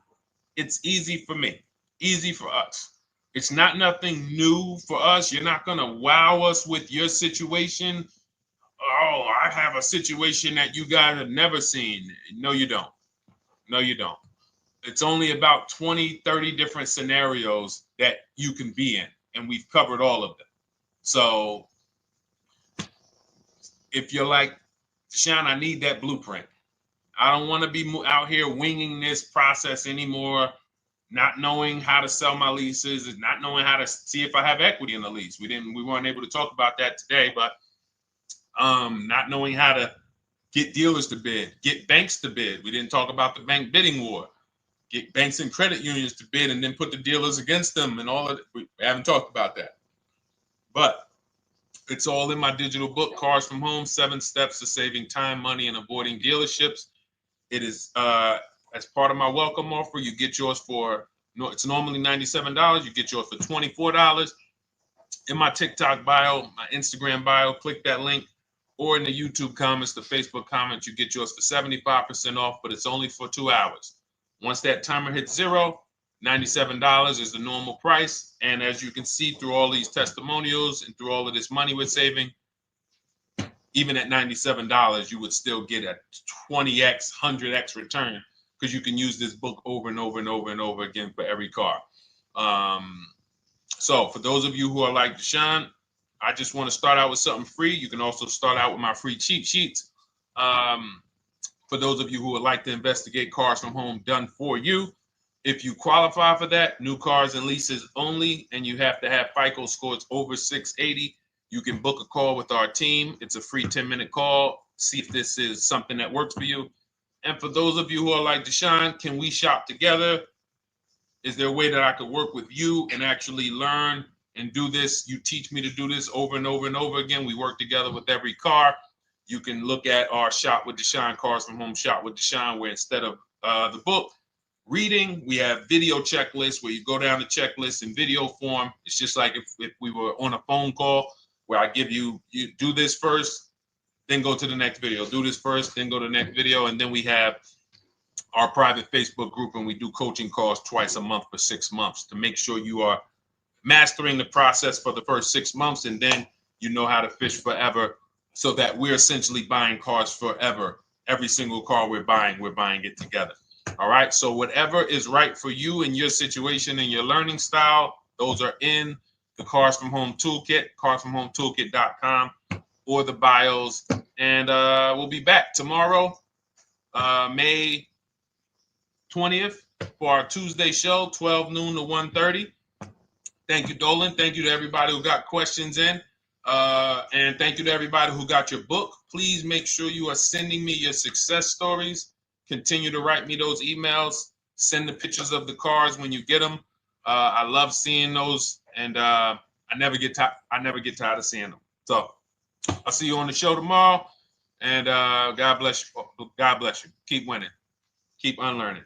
It's easy for me, easy for us. It's nothing new for us. You're not going to wow us with your situation. Oh, I have a situation that you guys have never seen. No, you don't. No, you don't. It's only about 20, 30 different scenarios that you can be in, and we've covered all of them. So if you're like, Deshone, I need that blueprint. I don't want to be out here winging this process anymore, not knowing how to sell my leases and not knowing how to see if I have equity in the lease. We weren't able to talk about that today, but not knowing how to get dealers to bid, get banks to bid. We didn't talk about the bank bidding war. Get banks and credit unions to bid and then put the dealers against them and all of it. We haven't talked about that. But it's all in my digital book, Cars from Home, 7 Steps to Saving Time, Money, and Avoiding Dealerships. It is as part of my welcome offer. You get yours it's normally $97. You get yours for $24. In my TikTok bio, my Instagram bio, click that link, or in the YouTube comments, the Facebook comments, you get yours for 75% off, but it's only for 2 hours. Once that timer hits 0, $97 is the normal price. And as you can see through all these testimonials and through all of this money we're saving, even at $97, you would still get a 20x, 100x return, because you can use this book over and over and over and over again for every car. So for those of you who are like, Deshone, I just want to start out with something free. You can also start out with my free cheat sheets. For those of you who would like to investigate Cars from Home done for you, if you qualify for that, new cars and leases only, and you have to have FICO scores over 680, you can book a call with our team. It's a free 10-minute call. See if this is something that works for you. And for those of you who are like, Deshone, can we shop together? Is there a way that I could work with you and actually learn and do this? You teach me to do this over and over and over again. We work together with every car. You can look at our Shop with Deshone, Cars from Home Shop with Deshone, where instead of the book reading, we have video checklists where you go down the checklist in video form. It's just like if we were on a phone call, where I give you do this first, then go to the next video. Do this first, then go to the next video. And then we have our private Facebook group, and we do coaching calls twice a month for 6 months to make sure you are mastering the process for the first 6 months, and then you know how to fish forever so that we're essentially buying cars forever. Every single car we're buying it together. All right. So whatever is right for you and your situation and your learning style, those are in the Cars from Home Toolkit, carsfromhometoolkit.com, or the bios. And we'll be back tomorrow, May 20th, for our Tuesday show, 12 noon to 1:30. Thank you, Dolan. Thank you to everybody who got questions in. And thank you to everybody who got your book. Please make sure you are sending me your success stories. Continue to write me those emails. Send the pictures of the cars when you get them. I love seeing those, and I never get tired of seeing them. So I'll see you on the show tomorrow. And God bless you. God bless you. Keep winning. Keep unlearning.